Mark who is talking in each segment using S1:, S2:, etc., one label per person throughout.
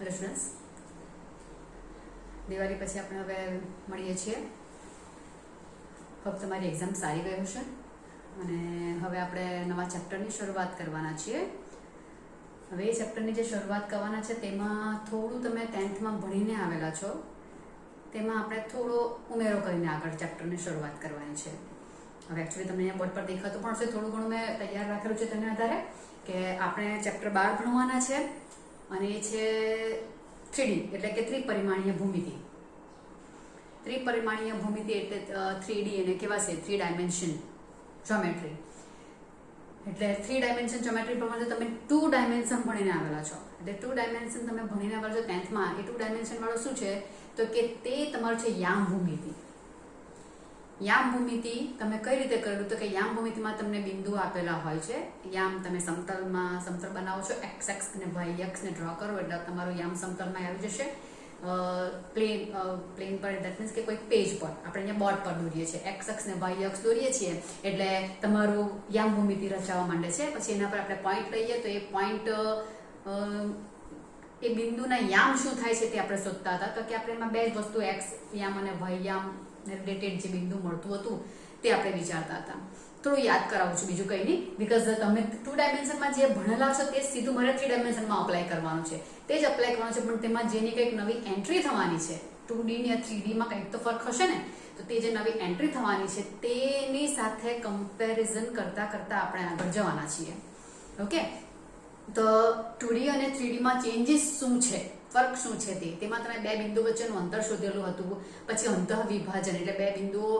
S1: Hello students, Diwali પછી આપણે હવે મળીએ છીએ. હોપ તમારી એક્ઝામ સારી ગઈ હશે અને હવે આપણે નવા ચેપ્ટરની શરૂઆત કરવાના છીએ. હવે એ ચેપ્ટરની જે શરૂઆત કરવાના છે તેમાં થોડું તમે 10th માં ભણીને આવેલા છો તેમાં આપણે થોડો ઉમેરો કરીને આગળ ચેપ્ટરની શરૂઆત કરવાની છે. હવે એકચ્યુઅલી તમને અહીંયા બોર્ડ પર દેખાતું પણ હશે, થોડું ઘણું મેં તૈયાર રાખેલું છે તેના આધારે કે આપણે ચેપ્ટર 12 ભણવાના છે અને એ છે 3D એટલે કે ત્રિપરિમાણીય ભૂમિતિ. ત્રિપરિમાણીય ભૂમિતિ એટલે 3D એને કહેવાશે 3 ડાયમેન્શન જ્યોમેટ્રી. એટલે 3 ડાયમેન્શન જ્યોમેટ્રી પ્રમાણે તમે 2 ડાયમેન્શન ભણીને આવેલા છો. એટલે 2 ડાયમેન્શન તમે ભણીને આવેલા છો 10th માં. એ 2 ડાયમેન્શન વાળો શું છે તો કે તે તમારું છે યામ ભૂમિતિ. યામ ભૂમિતિ તમે કઈ રીતે કરેલું તો કે યામ ભૂમિતિમાં તમને બિંદુ આપેલા હોય છે. યામ તમે સમતલ બનાવો છો, x અક્ષ અને y અક્ષને ડ્રો કરો એટલે તમારું યામ સમતલમાં આવી જશે. પ્લેન પર દેટ મીન્સ કે કોઈ પેજ પર આપણે અહીંયા બોર્ડ પર દોરીએ છીએ, x અક્ષ ને y અક્ષ દોરીએ છીએ એટલે તમારું યામ ભૂમિતિ રચાવા માંડે છે. પછી એના પર આપણે પોઈન્ટ લઈએ તો એ પોઈન્ટ એ બિંદુના યામ શું થાય છે તે આપણે શોધતા હતા. તો કે આપણે એમાં બે જ વસ્તુ x યામ અને y યામ રિલેટેડ જે બિંદુ મળતું હતું તે આપણે વિચારતા હતા. થોડું યાદ કરાવું છું, બીજું કંઈ નહીં, બીકોઝ તમે 2 ડાયમેન્શનમાં જે ભણેલા છો તે સીધું મારે 3 ડાયમેન્શનમાં અપ્લાય કરવાનું છે. તે જ અપ્લાય કરવાનું છે, પણ તેમાં જેની કંઈક નવી એન્ટ્રી થવાની છે 2D અને 3D માં કંઈક તો ફરક હશે ને, તો તે જે નવી એન્ટ્રી થવાની છે તેની સાથે કમ્પેરિઝન કરતા કરતા આપણે આગળ જવાના છીએ. ઓકે, તો 2D અને 3D માં ચેન્જીસ શું છે, ફર્ક શું છે તેમાં તમે બે બિંદુ વચ્ચેનું અંતર શોધેલું હતું. પછી અંતઃ વિભાજન એટલે બે બિંદુઓ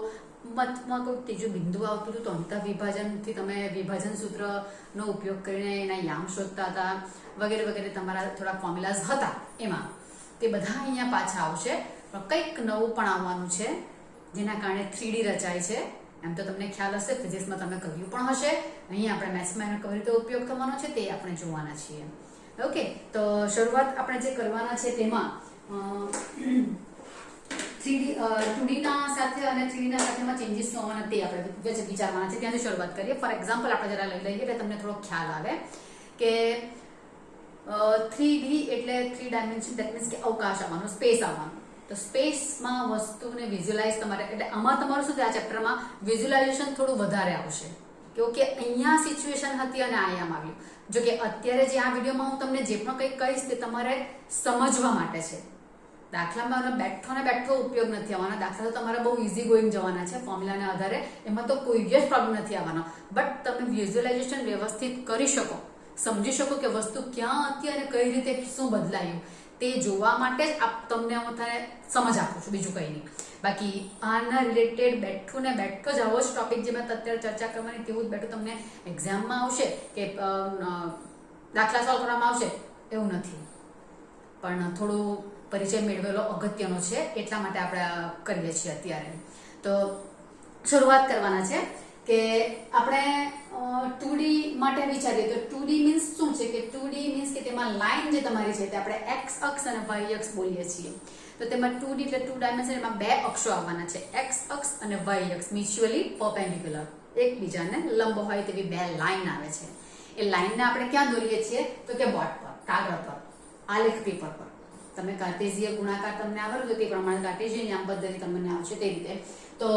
S1: મતમાં કોઈ ત્રીજું બિંદુ આવતું હતું તો અંતઃ વિભાજનથી તમે વિભાજન સૂત્રનો ઉપયોગ કરીને એના યામ શોધતા હતા વગેરે વગેરે. તમારા થોડા ફોર્મ્યુલાઝ હતા એમાં, તે બધા અહીંયા પાછા આવશે. પણ કંઈક નવું પણ આવવાનું છે જેના કારણે 3D રચાય છે. એમ તો તમને ખ્યાલ હશે, ફિઝિક્સમાં તમે કર્યું પણ હશે. અહીંયા આપણે મેથ્સમાં એનો કઈ રીતે ઉપયોગ થવાનો છે તે આપણે જોવાના છીએ. ઓકે, તો શરૂઆત આપણે જે કરવાના છે તેમાં 2D ના સાથે અને 3D ના સાથેમાં ચેન્જીસ શું આવવાના તે આપણે વિચારવાના છે. ત્યાંથી શરૂઆત કરીએ. ફોર એક્ઝામ્પલ આપણે જરા લઈ લઈએ એટલે તમને થોડો ખ્યાલ આવે કે 3D એટલે 3 ડાયમેન્શન દેટ મીન્સ કે અવકાશ આવવાનો, સ્પેસ આવવાનો. તો સ્પેસમાં વસ્તુને વિઝ્યુઅલાઇઝ તમારે એટલે આમાં તમારું શું આ ચેપ્ટરમાં વિઝ્યુઅલાઇઝેશન થોડું વધારે આવશે. કે અહીંયા સિચ્યુએશન હતી અને આયામ આવ્યું. જો કે અત્યારે જે આ વિડીયોમાં હું તમને જે પણ કંઈક કહીશ તે તમારે સમજવા માટે છે. દાખલામાં બેઠો ઉપયોગ નથી આવવાના. દાખલા તો તમારે બહુ ઇઝી ગોઈંગ જવાના છે ફોર્મ્યુલાના આધારે, એમાં તો કોઈ જ પ્રોબ્લેમ નથી આવવાનો. બટ તમે વિઝ્યુઅલાઇઝેશન વ્યવસ્થિત કરી શકો, સમજી શકો કે વસ્તુ ક્યાં હતી અને કઈ રીતે શું બદલાયું તે જોવા માટે જ તમને હું સમજ આપું છું, બીજું કંઈ નહીં. બાકી આના રિલેટેડ બેઠો જ આવો જ ટોપિક જે મેં અત્યારે ચર્ચા કરવાની તેવું જ બેઠું તમને એક્ઝામમાં આવશે કે દાખલા સોલ્વ કરવામાં આવશે એવું નથી. પણ થોડું પરિચય મેળવેલો અગત્યનો છે એટલા માટે આપણે કરીએ છીએ અત્યારે. તો શરૂઆત કરવાના છે કે આપણે 2D માટે વિચારીએ તો 2D મીન્સ શું છે કે 2D મીન્સ કે તેમાં લાઈન જે તમારી છે તે આપણે x અક્ષ અને y અક્ષ બોલીએ છીએ. તો તેમાં 2D એટલે 2 ડાયમેન્શન, એમાં બે અક્ષો આવવાના છે, x અક્ષ અને y અક્ષ મ્યુચ્યુઅલી પરપેન્ડિક્યુલર, એકબીજાને લંબ હોય તેવી બે લાઈન આવે છે. એ લાઈનને આપણે ક્યાં દોરીએ છીએ તો કે બોર્ડ પર, કાગળ પર, આલેખ પેપર પર. તમે કાર્ટેઝિયન ગુણાકાર તમને આવડતું હોય તે પ્રમાણે કાર્ટેઝિયન યામ પદ્ધતિ તમને આવશે તે રીતે. તો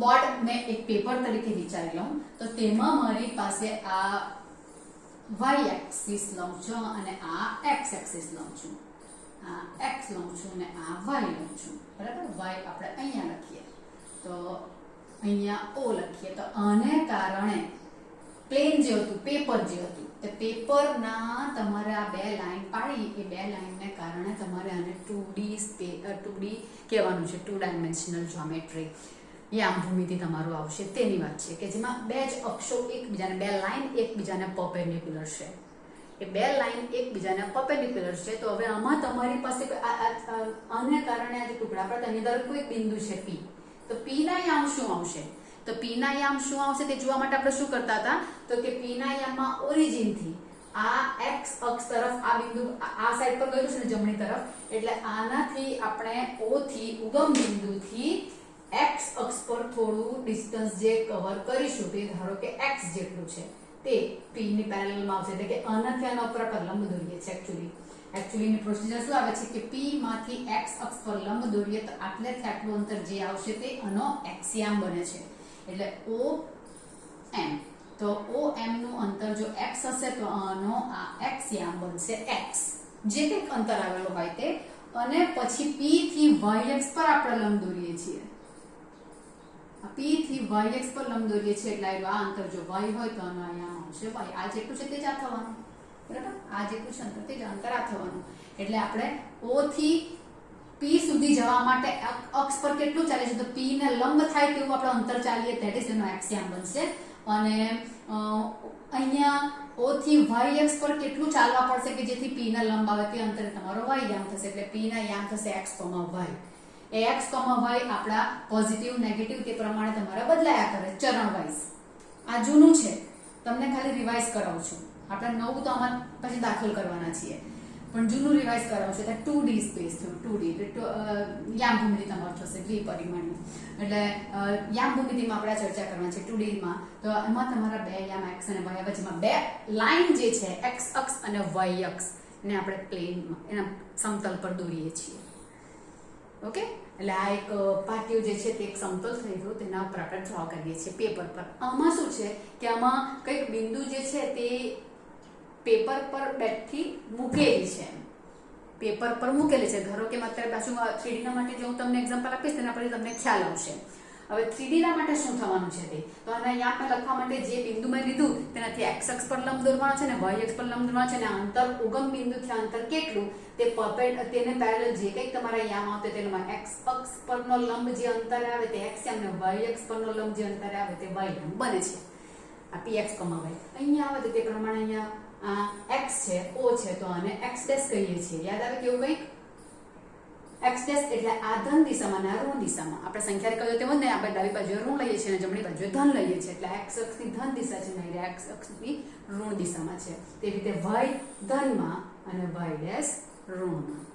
S1: બોર્ડ મેં એક પેપર તરીકે વિચારી લઉં તો તેમાં મારી પાસે આ y એક્સિસ લઉં છું અને આ x એક્સિસ લઉં છું. આ x લઉં છું અને આ y લઉં છું. બરાબર, y આપણે અહીંયા લખીએ તો અહીંયા o લખીએ. તો આને કારણે પ્લેન જે હતું, પેપર જે હતું, તે પેપરના તમારે આ બે લાઈન પાડી, એ બે લાઈનને કારણે તમારે આને 2D કહેવાનું છે, 2 ડાયમેન્શનલ જ્યોમેટ્રી. યામ ભૂમિતિ તમારું આવશે તેની વાત છે કે જેમાં બે જ અક્ષો એકબીજાને, બે લાઈન એકબીજાને પરપેન્ડિક્યુલર છે. એ બે લાઈન એકબીજાને પરપેન્ડિક્યુલર છે. તો હવે આમાં તમારી પાસે આને કારણે આ જે ટુકડા પર તેની અંદર કોઈ બિંદુ છે P. તો P ના યામ શું આવશે? તો P ના યામ શું આવશે તે જોવા માટે આપણે શું કરતા હતા તો કે P ના યામમાં ઓરિજિન થી આ x અક્ષ તરફ આ બિંદુ આ સાઈડ પર ગયું છે ને જમણી તરફ, એટલે આનાથી આપણે O થી ઉગમ બિંદુથી x અક્ષ પર થોડું ડિસ્ટન્સ જે કવર કરીશું તે ધારો કે x જેટલું છે તે P ની પેરેલલમાં આવશે. એટલે કે આનાથી આના ઉપર આપણે લંબ દોરીએ છીએ એકચ્યુઅલી. એકચ્યુઅલી પ્રોસિજર શું આવે છે કે P માંથી x અક્ષ પર લંબ દોરીએ તો આટલેથી આટલું અંતર જે આવશે તે આનો x યામ બને છે, એટલે OM. તો OM નું અંતર જો x હશે તો આનો આ x યામ બનશે x, જે કંઈક અંતર આવેલું હોય તે. અને પછી P થી y અક્ષ પર આપણે લંબ દોરીએ છીએ, P થી y અક્ષ પર લંબ દોરીએ છીએ એટલે આ અંતર જો y હોય તો આનો અહીંયા આવશે y. આ જેટલું છે તે જ આ થવાનું, બરાબર? આ જેટલું છે અંતર તે જ અંતર આ થવાનું. એટલે આપણે O થી P સુધી જવા માટે અક્ષ પર કેટલું ચાલે છે તો P ને લંબ થાય તેવું આપણે અંતર ચાલીએ, ધેટ ઇઝ એનો x યામ બનશે. અને અહીંયા O થી y અક્ષ પર કેટલું ચાલવા પડશે કે જેથી P ના લંબ આવે તે અંતરે તમારો y યામ થશે, એટલે P ના યામ થશે x, y. એ x, y આપણા પોઝિટિવ નેગેટિવ તે પ્રમાણે તમારે બદલાયા કરે ચરણ વાઇઝ. આ જૂનું છે, તમને ખાલી રિવાઇઝ કરાવું છું. આપણે નવું તો આમાં પછી દાખલ કરવાના છીએ, પણ જૂનું રિવાઇઝ કરાવું છું. એટલે 2D સ્પેસ થયું, 2D એટલે યામ ભૂમિતિ તમારું થશે દ્વિપરિમાણીય. એટલે યામ ભૂમિતિમાં આપણે ચર્ચા કરવાની છે 2D માં. તો એમાં તમારા બે યામ x અને y આવે, જેમાં બે લાઈન જે છે x અક્ષ અને y અક્ષ ને આપણે પ્લેનમાં એના સમતલ પર દોરીએ છીએ. ઓકે, એટલે આ એક પાટિયું જે છે તે એક સમતલ થઈ ગયું, તેના ઉપર આપણે ડ્રો કરીએ છીએ પેપર પર. આમાં શું છે કે આમાં કંઈક બિંદુ જે છે તે પેપર પર બેઠી મૂકેલી છે, પેપર પર મૂકેલી છે. ધારો કે અત્યારે બાજુમાં 3D ના માટે જો હું તમને એક્ઝામ્પલ આપીશ તેના પરથી તમને ખ્યાલ આવશે. હવે 3D ના માટે શું થવાનું છે તે તો અહીંયા આપણે લખવા માટે જે બિંદુ મેં લીધું તેનાથી x અક્ષ પર લંબ દોરવાનો છે ને y અક્ષ પર લંબ દોરવાનો છે, અને અંતર ઉગમ બિંદુથી અંતર કેટલું તે તેને પેરેલલ જે કંઈક તમારા યામ આવશે તેમાં x અક્ષ પરનો લંબ જે અંતર આવે તે x યામ ને y અક્ષ પરનો લંબ જે અંતર આવે તે y યામ બને છે. આ px, y અહીંયા આવે તો તે પ્રમાણે અહીંયા x છે, O છે, તો આને x ડેશ કહીએ છીએ. યાદ આવે કેવું કંઈક? x ડેશ એટલે આ ધન દિશામાં અને આ ઋણ દિશામાં. આપણે સંખ્યા કહ્યું તેમ જ ને, આપણે ડાબી બાજુએ ઋણ લઈએ છીએ અને જમણી બાજુએ ધન લઈએ છીએ, એટલે x અક્ષની ધન દિશા છે ને x અક્ષની ઋણ દિશામાં છે. તે રીતે y ધનમાં અને y ડેશ ઋણમાં.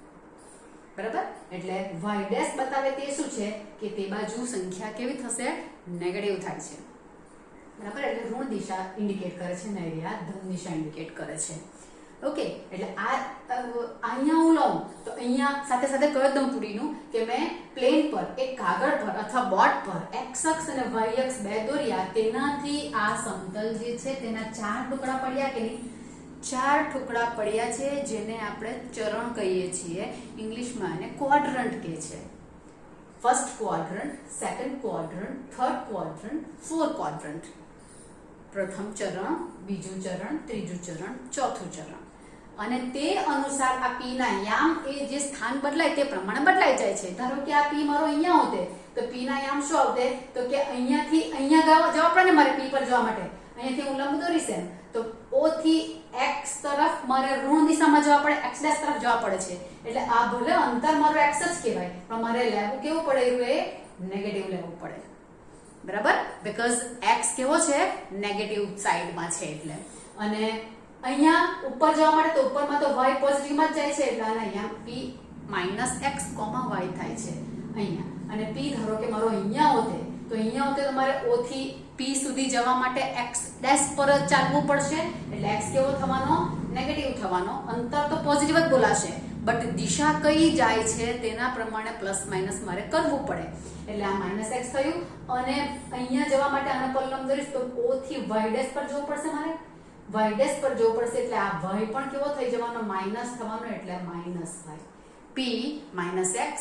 S1: બરાબર? એટલે y ડેશ બતાવે તે શું છે કે તે બાજુ સંખ્યા કેવી થશે? નેગેટિવ થાય છે. બરાબર? એટલે ઋણ દિશા ઇન્ડિકેટ કરે છે ને આ ધન દિશા ઇન્ડિકેટ કરે છે. ઓકે, એટલે આ અહીંયા હું લઉં તો અહીંયા સાથે સાથે કહી દઉં પૂરીનું કે મેં પ્લેન પર એક કાગળ પર અથવા બોર્ડ પર x અક્ષ અને y અક્ષ બે દોર્યા, તેનાથી આ સમતલ જે છે તેના 4 ટુકડા પડ્યા કે નહીં? 4 ટુકડા પડ્યા છે, જેને આપણે ચરણ કહીએ છીએ. ઇંગ્લિશમાં એને ક્વોડ્રન્ટ કહે છે. First quadrant, second quadrant, third quadrant, fourth quadrant. પ્રથમ ચરણ, બીજું ચરણ, ત્રીજું ચરણ, ચોથું ચરણ. અને તે અનુસાર આ P ના યામ એ જે સ્થાન બદલાય તે પ્રમાણે બદલાઈ જાય છે. ધારો કે આ P મારો અહીંયા હોતે તો P ના યામ શું આવતે તો કે અહીંયાથી અહીંયા જવા પડે ને મારે P પર જવા માટે. અહીંયાથી હું લંબ દોરીશ એમ તો O થી x તરફ મારે ઋણ દિશામાં જવા પડે, x ડેશ તરફ જવા પડે છે. એટલે આ ભલે અંતર મારો x જ કહેવાય, પણ મારે લેવું કેવું પડે? એ નેગેટિવ લેવું પડે. બરાબર? બીકોઝ x કેવો છે? નેગેટિવ સાઈડમાં છે એટલે. અને અહીંયા ઉપર જવા માટે તો ઉપરમાં તો y પોઝિટિવમાં જ જાય છે, એટલે અહીંયા p -x, y થાય છે અહીંયા. અને p ધારો કે મારો અહીંયા હોતે તો અહીંયા હોતે તમારે O થી P સુધી જવા માટે x ડેશ પર જ ચાલવું પડશે, એટલે x કેવો થવાનો? નેગેટિવ થવાનો. અંતર તો પોઝિટિવ જ બોલાશે, બટ દિશા કઈ જાય છે તેના પ્રમાણે પ્લસ માઇનસ મારે કરવું પડે. એટલે આ -x થયું. અને અહીંયા જવા માટે આના પર લંબ દોરીશ તો O થી y ડેશ પર જવું પડશે મારે, y ડેશ પર જવું પડશે, એટલે આ y પણ કેવો થઈ જવાનો? માઇનસ થવાનો, એટલે -y. p -x,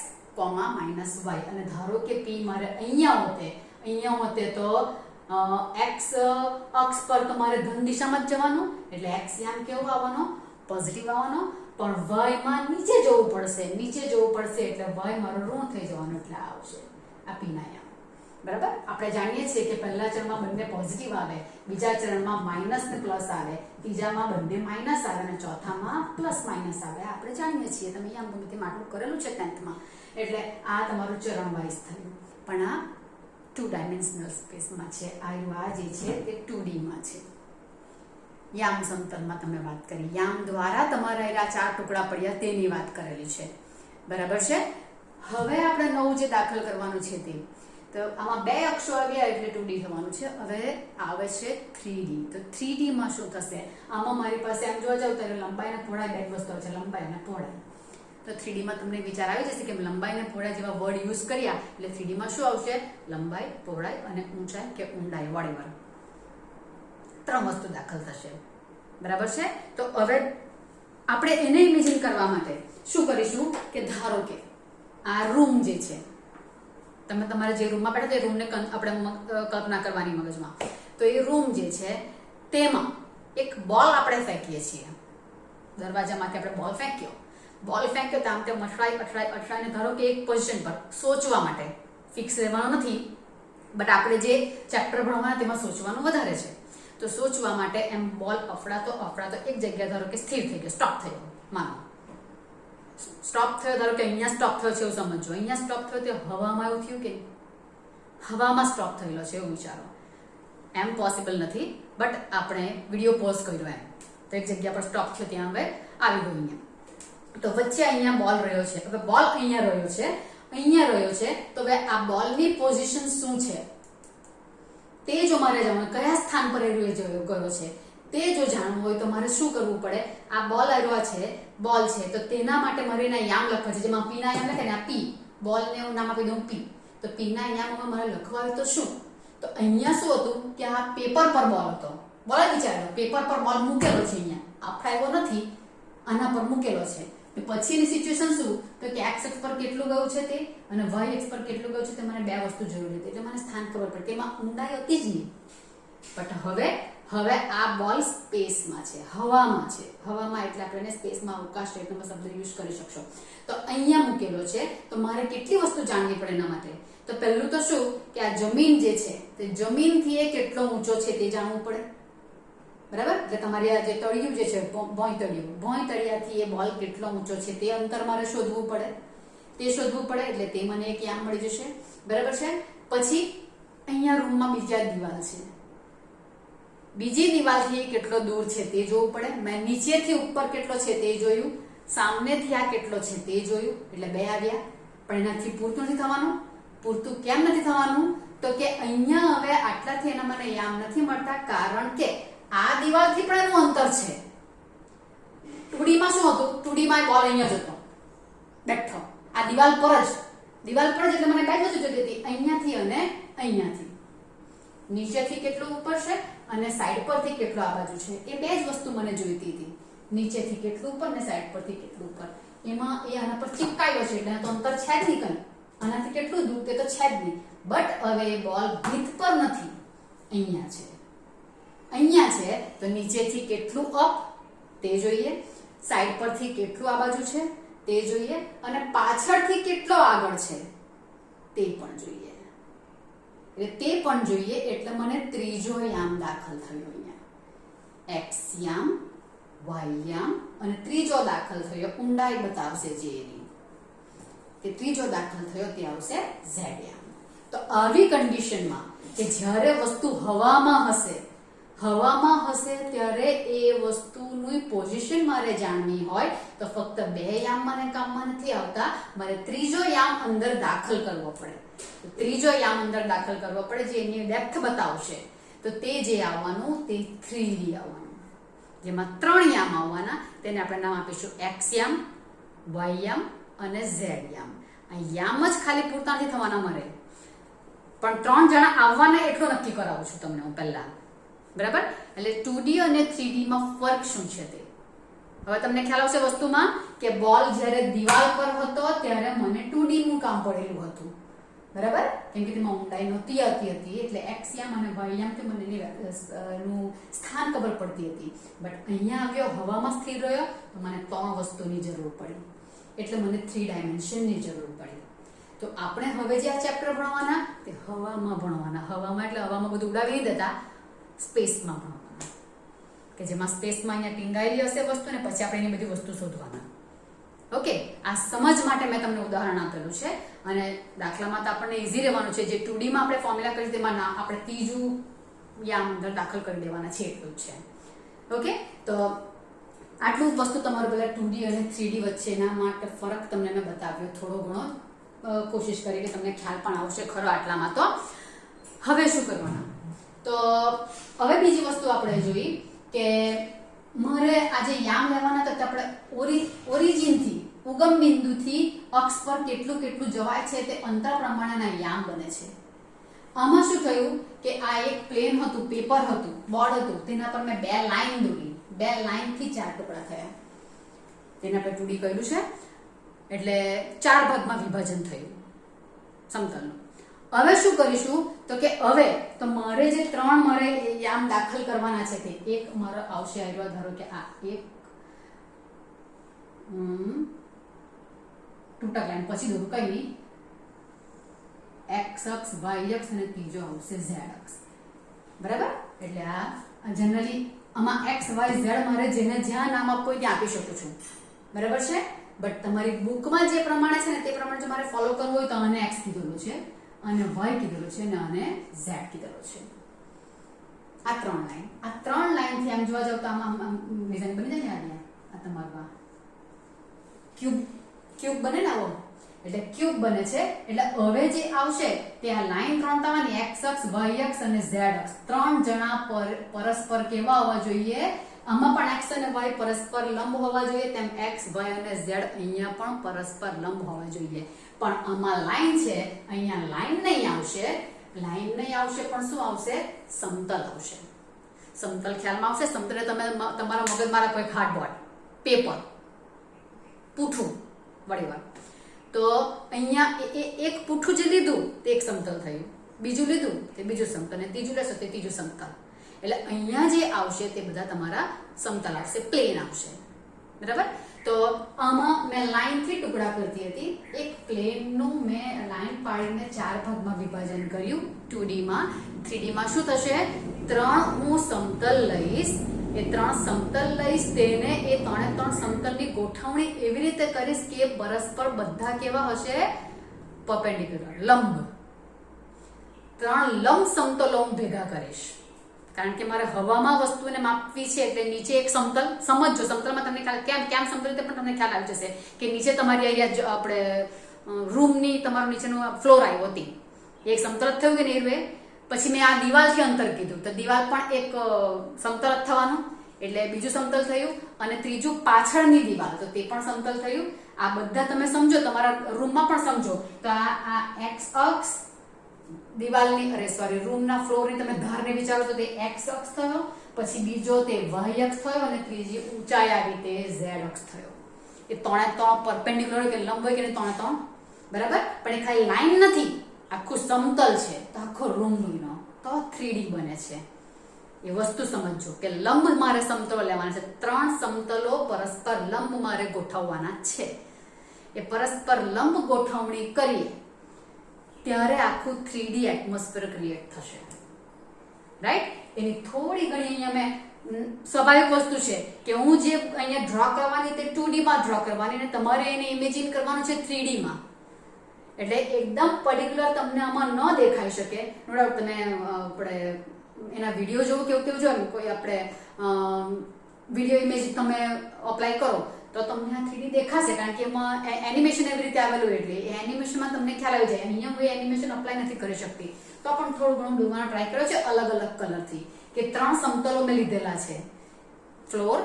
S1: -y. અને ધારો કે p મારે અહીંયા હોતે તો x અક્ષ પર તો મારે ધન દિશામાં જ જવાનું, એટલે x યામ કેવો આવવાનો? પોઝિટિવ આવવાનો. પણ y માં નીચે જવું પડશે, એટલે y મારો ઋણ થઈ જવાનો, એટલે આ આવશે આ p ના યામ. બરાબર? આપણે જાણીએ છીએ કે પહેલા ચરણમાં બંને પોઝિટિવ આવે, બીજા ચરણમાં માઇનસ ને પ્લસ આવે, ત્રીજામાં બંને માઇનસ આવે અને ચોથામાં પ્લસ માઇનસ આવે. આપણે જાણીએ છીએ, તમે યામ ભૂમિતિમાં આટલું કરેલું છે 10th માં. એટલે આ તમારું ચરણ વાઇઝ થયું, પણ આ 2 ડાયમેન્શનલ સ્પેસમાં છે. આ જે છે તે 2D માં છે. યામ સમતલમાં તમે વાત કરી, યામ દ્વારા તમારા એના 4 ટુકડા પડ્યા તેની વાત કરેલી છે. બરાબર છે? હવે આપણે નવું જે દાખલ કરવાનું છે તે તો આમાં 2 અક્ષો આવ્યા એટલે 2D થવાનું છે. હવે આવે છે 3D. તો 3D માં શું થશે? આમાં મારી પાસે આમ જોવા જાવ તો લંબાઈ અને પહોળાઈ બે વસ્તુ છે, લંબાઈ અને પહોળાઈ. તો 3D માં તમને વિચાર આવી જશે કે લંબાઈ અને પહોળાઈ જેવા વર્ડ યુઝ કર્યા એટલે 3D માં શું આવશે? લંબાઈ, પહોળાઈ અને ઊંચાઈ કે ઊંડાઈ વોટેવર 3 વસ્તુ દાખલ થશે. બરાબર છે? તો હવે આપણે એને ઇમેજિન કરવા માટે શું કરીશું કે ધારો કે આ રૂમ જે છે, તમે તમારે જે રૂમમાં બેઠા તે રૂમને આપણે કલ્પના કરવાની મગજમાં. તો એ રૂમ જે છે તેમાં એક બોલ આપણે ફેંકીએ છીએ. દરવાજામાંથી આપણે બોલ ફેંક્યો તો આમ તેમ અથડાઈને ધારો કે એક પોઝિશન પર સોચવા માટે, ફિક્સ રહેવાનું નથી, બટ આપણે જે ચેપ્ટર ભણવાના તેમાં સોચવાનું વધારે છે. તો સોચવા માટે એમ બોલ અફડાતો એક જગ્યા ધારો કે સ્થિર થઈ ગયો, સ્ટોપ થયો. માનો સ્ટોપ થયો, ધારો કે અહીંયા સ્ટોપ થયો છે એવું સમજો. અહીંયા સ્ટોપ થયો તે હવામાં એવું થયું કે હવામાં સ્ટોપ થયેલો છે એવું વિચારો. એમ પોસિબલ નથી, બટ આપણે વિડીયો પોઝ કર્યો એમ તો એક જગ્યા પર સ્ટોપ થયો, ત્યાં હવે આવી ગયો અહીંયા. તો વચ્ચે અહીંયા બોલ રહ્યો છે. હવે બોલ અહીંયા રહ્યો છે તો હવે આ બોલની પોઝિશન શું છે તે જો મારે જાણવું, કયા સ્થાન પર એ ગયો છે તે જો જાણવું હોય તો મારે શું કરવું પડે? આ બોલ આવ્યો છે, બોલ છે, તો તેના માટે મારે એના યામ લખવા છે. જેમાં પી ના યામ લખે ને, આ પી, બોલને હું નામ આપી દઉં પી. તો પી ના યામમાં મારે લખવા હોય તો શું? તો અહીંયા શું હતું કે આ પેપર પર બોલ હતો. બોલ વિચારો, પેપર પર બોલ મૂકેલો છે, અહીંયા અફડાયો નથી, આના પર મૂકેલો છે. પછીની સિચ્યુએશન શું? તો કે x અક્ષ પર કેટલું ગયું છે તે અને y અક્ષ પર કેટલું ગયું છે તે મને 2 વસ્તુ જરૂરી હતી. એટલે મને સ્થાન ખબર પડે. તેમાં ઊંડાઈ હતી જ નહીં. બટ હવે આ બોલ સ્પેસમાં છે, હવામાં છે. હવામાં એટલે આપણે સ્પેસમાં અવકાશ એટલો શબ્દ યુઝ કરી શકશો. તો અહીંયા મૂકેલો છે. તો મારે કેટલી વસ્તુ જાણવી પડે એના માટે? તો પહેલું તો શું કે આ જમીન જે છે તે જમીનથી એ કેટલો ઊંચો છે તે જાણવું પડે. બરાબર? એટલે તમારી આ જે તળિયું જે છે, ભોંય તળિયાથી એ બોલ કેટલો ઊંચો છે તે અંતર મારે શોધવું પડે. એટલે તે મને એક યામ મળી જશે. બરાબર છે? પછી અહીંયા રૂમમાં બીજી દિવાલથી કેટલો દૂર છે તે જોવું પડે. મેં નીચેથી ઉપર કેટલો છે તે જોયું, સામેથી આ કેટલો છે તે જોયું, એટલે 2 આવ્યા. પણ એનાથી પૂરતું નથી થવાનું. પૂરતું કેમ નથી થવાનું? તો કે અહીંયા હવે આટલાથી એના મને યામ નથી મળતા, કારણ કે આ દિવાલથી પણ એનું અંતર છે. 2D માં શું હતું? 2D માં બોલ અહીંયા જ હતો, બેઠો આ દિવાલ પર જ એટલે મને 2 વસ્તુ જોઈતી હતી, અહીંયાથી અને અહીંયાથી. નીચેથી કેટલું ઉપર છે અને સાઈડ પરથી કેટલું આ બાજુ છે, એ 2 જ વસ્તુ મને જોઈતી હતી. નીચેથી કેટલું ઉપર ને સાઈડ પરથી કેટલું ઉપર. એમાં એ આના પર ચિપકાયો છે એટલે તો અંતર છે જ નહીં કંઈ. આનાથી કેટલું દૂર તે તો છે જ નહીં. બટ હવે બોલ ભીત પર નથી, અહીંયા છે. તો નીચેથી કેટલું અપ તે જોઈએ, સાઈડ પરથી કેટલું આ બાજુ છે તે જોઈએ, અને પાછળથી કેટલો આગળ છે તે પણ જોઈએ. એટલે મને ત્રીજો યામ દાખલ થયો. અહીંયા x યામ, y યામ અને ત્રીજો દાખલ થયો ઊંડાઈ બતાવશે જે એની. તે ત્રીજો દાખલ થયો તે આવશે z યામ. તો આવી કન્ડિશનમાં કે જ્યારે વસ્તુ હવામાં હશે ત્યારે એ વસ્તુની પોઝિશન મારે જાણવી હોય તો ફક્ત 2 યામ મને કામમાં નથી આવતા, મારે ત્રીજો યામ અંદર દાખલ કરવો પડે. જે એની ડેપ્થ બતાવશે. તો તે જે આવવાનું તે 3D આવવાનું, જેમાં 3 યામ આવવાના. તેને આપણે નામ આપીશું x યામ, y યામ અને z યામ. આ યામ જ ખાલી પૂરતા નથી થવાના મારે, પણ 3 જણા આવવાના એટલું નક્કી કરાવું છું તમને હું પહેલા. બરાબર? એટલે 2D અને 3D માં ફરક શું છે તે હવે તમને ખ્યાલ આવશે વસ્તુમાં કે બોલ જ્યારે દિવાલ પર હતો ત્યારે મને 2D નું કામ પડેલું હતું. બરાબર? કેમ કે તેમાં ઊંડાઈ નહોતી આવતી હતી, એટલે x યામ અને y યામથી મને એનું સ્થાન ખબર પડતી હતી. બટ અહીંયા આવ્યો, હવામાં સ્થિર રહ્યો, તો મને 3 વસ્તુની જરૂર પડી. એટલે મને 3 ડાયમેન્શનની જરૂર પડી. તો આપણે હવે જે આ ચેપ્ટર ભણવાના તે હવામાં ભણવાના. હવામાં એટલે હવામાં બધું ઉડાવી નહીં દેતા, સ્પેસમાં ભણવાના, કે જેમાં સ્પેસમાં અહીંયા ટીંગાયેલી હશે વસ્તુ ને પછી આપણે એની બધી વસ્તુ શોધવાના. ઓકે, આ સમજ માટે મેં તમને ઉદાહરણ આપેલું છે. અને દાખલામાં તો આપણને ઈઝી રહેવાનું છે. જે 2D માં આપણે ફોર્મ્યુલા કરી તેમાં આપણે ત્રીજું યામ અંદર દાખલ કરી દેવાના છે, એટલું જ છે. ઓકે, તો આટલું વસ્તુ તમારું પેલા 2D અને 3D વચ્ચેના માટે ફરક તમને મેં બતાવ્યો થોડો ઘણો. કોશિશ કરી કે તમને ખ્યાલ પણ આવશે ખરો આટલામાં. તો હવે શું કરવાનું? તો હવે બીજી વસ્તુ આપણે જોઈ કે મારે આજે યામ લેવાના તો આપણે ઓરિજિનથી ઉગમ બિંદુથી અક્ષ પર કેટલું કેટલું જવાય છે તે અંતર પ્રમાણેના યામ બને છે. આમાં શું થયું કે આ એક પ્લેન હતું, પેપર હતું, બોર્ડ હતું, તેના પર મેં 2 લાઈન દોરી. 2 લાઈનથી 4 ટુકડા થયા. તેના પર 2D કર્યું છે એટલે 4 ભાગમાં વિભાજન થયું સમતલનું. હવે શું કરીશું તો કે હવે તો મારે જે 3 મારે યામ દાખલ કરવાના છે તે એક મારો આવશે આવ્યો, ધારો કે આ એક તૂટક લાઈન પછી દોરું કઈ નહીં, x અક્ષ y અક્ષ અને ત્રીજો આવશે z અક્ષ. બરાબર? એટલે આ જનરલી આમાં x y z મારે જેને જ્યાં નામ આપવું હોય ત્યાં આપી શકું છું. બરાબર છે? બટ તમારી બુકમાં જે પ્રમાણે છે ને તે પ્રમાણે જો મારે ફોલો કરવું હોય તો આને x કીધેલું છે, અને y કીધેલું છે, અને આને z કીધેલું છે. આ 3 લાઈન, આ 3 લાઈન થી આમ જોવા જાવ તો આમાં ડિઝાઇન બની જાય ને. આ તમારું ક્યુબ બને ને આવો, એટલે ક્યુબ બને છે. એટલે હવે જે આવશે તે આ લાઈન 3 થવાની, x અક્ષ y અક્ષ અને z અક્ષ. 3 જણા પરસ્પર કેવા હોવા જોઈએ? આમાં પણ x અને y પરસ્પર લંબ હોવા જોઈએ, તેમ x y અને z અહીંયા પણ પરસ્પર લંબ હોવા જોઈએ. પણ આમાં લાઈન છે, અહીંયા લાઈન નહીં આવશે. લાઈન નહીં આવશે પણ શું આવશે? સમતલ આવશે. સમતલ ખ્યાલમાં આવશે? સમતલ તમે તમારા મગજમાં રાખો, એક હાર્ડબોર્ડ, પેપર, પૂઠું વળીવાર. તો અહીંયા એક પૂઠું જે લીધું તે એક સમતલ થયું, બીજું લીધું તે બીજું સમતલ, અને ત્રીજું લેશો તે ત્રીજું સમતલ. એટલે અહીંયા જે આવશે તે બધા તમારા સમતલ આવશે, પ્લેન આવશે. બરાબર? તો આમાં મેં લાઈનથી ટુકડા કરતી હતી. એક પ્લેનનું મેં લાઈન પાડીને 4 ભાગમાં વિભાજન કર્યું 2D માં. 3D માં શું થશે? 3 હું સમતલ લઈશ, એ 3 સમતલ લઈશ, તેને એ 3 સમતલની ગોઠવણી એવી રીતે કરીશ કે પરસ્પર બધા કેવા હશે? પરપેન્ડિક્યુલર, લંબ. 3 લંબ સમતલો હું ભેગા કરીશ, કારણ કે મારે હવામાં વસ્તુને માપવી છે. એટલે નીચે એક સમતલ, સમજજો સમતલમાં તમને ખ્યાલ કેમ સમતલ રીતે પણ તમને ખ્યાલ આવી જશે કે નીચે તમારી અહીંયા આપણે રૂમની તમારું નીચેનું ફ્લોર આવ્યો હતી, એક સમતલ જ થયું કે નહીં. પછી મેં આ દિવાલથી અંતર કીધું તો દિવાલ પણ એક સમતલ જ થવાનું, એટલે બીજું સમતલ થયું. અને ત્રીજું પાછળની દિવાલ, તો તે પણ સમતલ થયું. આ બધા તમે સમજો, તમારા રૂમમાં પણ સમજો. તો આ x અક્ષ દિવાલની રૂમના ફ્લોરની તમે ધારને વિચારો તો તે x અક્ષ થયો, પછી બીજો તે y અક્ષ થયો, અને ત્રીજી ઊંચાઈ આવી તે z અક્ષ થયો. એ 3 પરપેન્ડિક્યુલર કે લંબ હોય કે 3 બરાબર. પણ એ ખાલી લાઈન નથી, આખું સમતલ છે, તો આખો રૂમનો તો 3D બને છે. એ વસ્તુ સમજજો કે લંબ મારે સમતલો લેવાના છે. 3 સમતલો પરસ્પર લંબ મારે ગોઠવવાના છે. એ પરસ્પર લંબ ગોઠવણી કરીએ ત્યારે આખું 3D એટમોસ્ફિયર ક્રિએટ થશે. રાઈટ? એની થોડી ઘણી અહીંયા મેં સ્વાભાવિક વસ્તુ છે કે હું જે અહીંયા ડ્રો કરવાની તે 2D માં ડ્રો કરવાની, અને તમારે એને ઇમેજિન કરવાનું છે 3D માં. એટલે એકદમ પર્ટિક્યુલર તમને આમાં ન દેખાઈ શકે. નો ડાઉટ તમે આપણે એના વિડીયો જોવો કે તેવું જો કોઈ આપણે વિડીયો ઇમેજ તમે અપ્લાય કરો તો તમને આ 3D દેખાશે, કારણ કે એમાં એનિમેશન એવી રીતે આવેલું, એટલે એ એનિમેશનમાં તમને ખ્યાલ આવી જાય. અહીંયા હું એનિમેશન અપ્લાય નથી કરી શકતી, તો પણ થોડું ઘણું દોરવાનો ટ્રાય કર્યો છે અલગ અલગ કલરથી, કે 3 સમતલો મેં લીધેલા છે. ફ્લોર,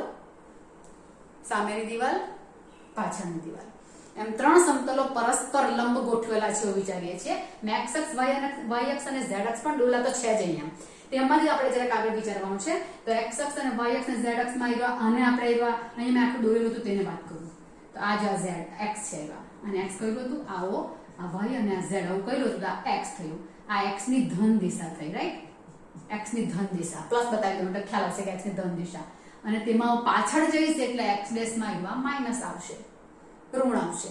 S1: સામેની દિવાલ, પાછળની દિવાલ, એમ 3 સમતલો પરસ્પર લંબ ગોઠવેલા છે એવું વિચારીએ છીએ. મેં x અક્ષ y અક્ષ અને z અક્ષ પણ દોરેલા તો છે જ અહીંયા. તેમાંથી આપણે જરાક આગળ વિચારવાનું છે. તો x અક્ષ અને y અક્ષ અને z અક્ષમાં આવ્યા, આને આપણે આવ્યા, અહીંયા મેં આખું દોરેલું હતું તેને વાત કરું તો આ જે z x છે આવ્યા, અને x કર્યું હતું આવો, આ y અને આ z આવું કર્યું હતું તો આ x થયું. આ x ની ધન દિશા થઈ. રાઈટ? x ની ધન દિશા પ્લસ બતાવી દઉં એટલે ખ્યાલ આવશે કે x ની ધન દિશા. અને તેમાં પાછળ જઈશ એટલે x ડેશમાં આવ્યા માઇનસ આવશે, ઋણ આવશે.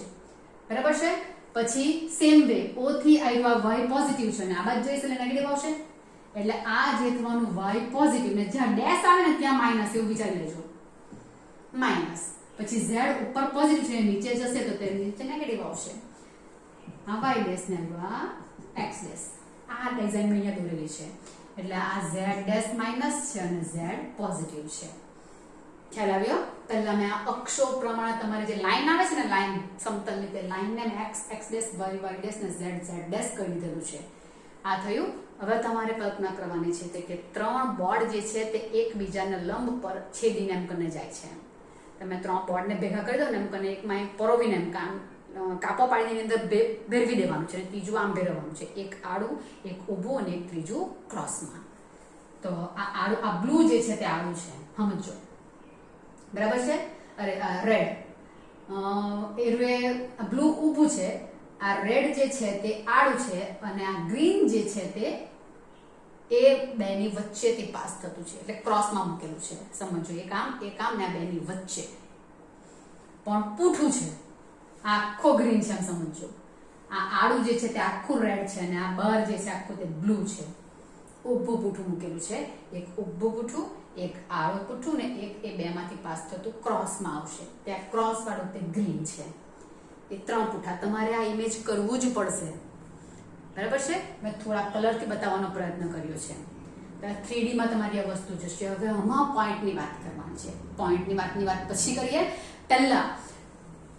S1: બરાબર છે? પછી સેમ વે o થી આવ્યા y પોઝિટિવ છે, અને આ બાજુ જઈશ એટલે નેગેટિવ આવશે. એટલે આ જે થવાનું y પોઝિટિવ, ને જ્યાં ડેશ આવે ને ત્યાં માઇનસ, એવું વિચારી લેજો. માઇનસ પછી z ઉપર પોઝિટિવ છે, નીચે જશે તો તે નીચે નેગેટિવ આવશે. આ y ડેશ ને આવ્યા x ડેશ. આ ડિઝાઇન મેં અહીંયા દોરેલી છે. એટલે આ z ડેશ માઇનસ છે અને z પોઝિટિવ છે. ખ્યાલ આવ્યો? પહેલા મેં આ અક્ષો પ્રમાણે તમારે જે લાઈન આવે છે ને, લાઈન સમતલની, તે લાઈનને મેં x x dash y y dash ને z z ડેશ કરી દીધેલું છે. આ થયું. હવે તમારે કલ્પના કરવાની છે તે કે 3 બોર્ડ જે છે તે એકબીજાને લંબ પર છેદીને એમ કરીને જાય છે. તમે 3 બોર્ડને ભેગા કરી દો ને એમ કરીને એકમાં એક પરોવીને એમ કાપો પાડીની અંદર ભેરવી દેવાનું છે, અને ત્રીજું આમ ભેરવવાનું છે, એક આડું, એક ઊભું અને એક ત્રીજું ક્રોસમાં. તો આ આડું, આ બ્લુ જે છે તે આડું છે, સમજો, બરાબર છે? અરે રેડ, એરવે બ્લુ ઊભું છે, આ રેડ જે છે તે આડું છે, અને આ ગ્રીન જે છે તે એ બેની વચ્ચેથી પાસ થતું છે, એટલે ક્રોસમાં મૂકેલું છે. સમજો, એક આમ ને આ બેની વચ્ચે પણ પૂઠું છે, આખો ગ્રીન છે, એમ સમજો. આ આડું જે છે તે આખું રેડ છે, અને આ બહાર જે છે આખું તે બ્લુ છે. ઊભું પૂઠું મૂકેલું છે, એક ઊભું પૂઠું, એક આડું પૂઠું ને એક એ બેમાંથી પાસ થતું ક્રોસમાં આવશે. ત્યાં ક્રોસ વાળું તે ગ્રીન છે. એ 3 પૂઠા તમારે આ ઇમેજ કરવું જ પડશે, બરાબર છે? મેં થોડા કલરથી બતાવવાનો પ્રયત્ન કર્યો છે. 3D માં તમારી આ વસ્તુ જશે. હવે આમાં પોઈન્ટની વાત કરવાની છે. પોઈન્ટની વાત પછી કરીએ. પહેલા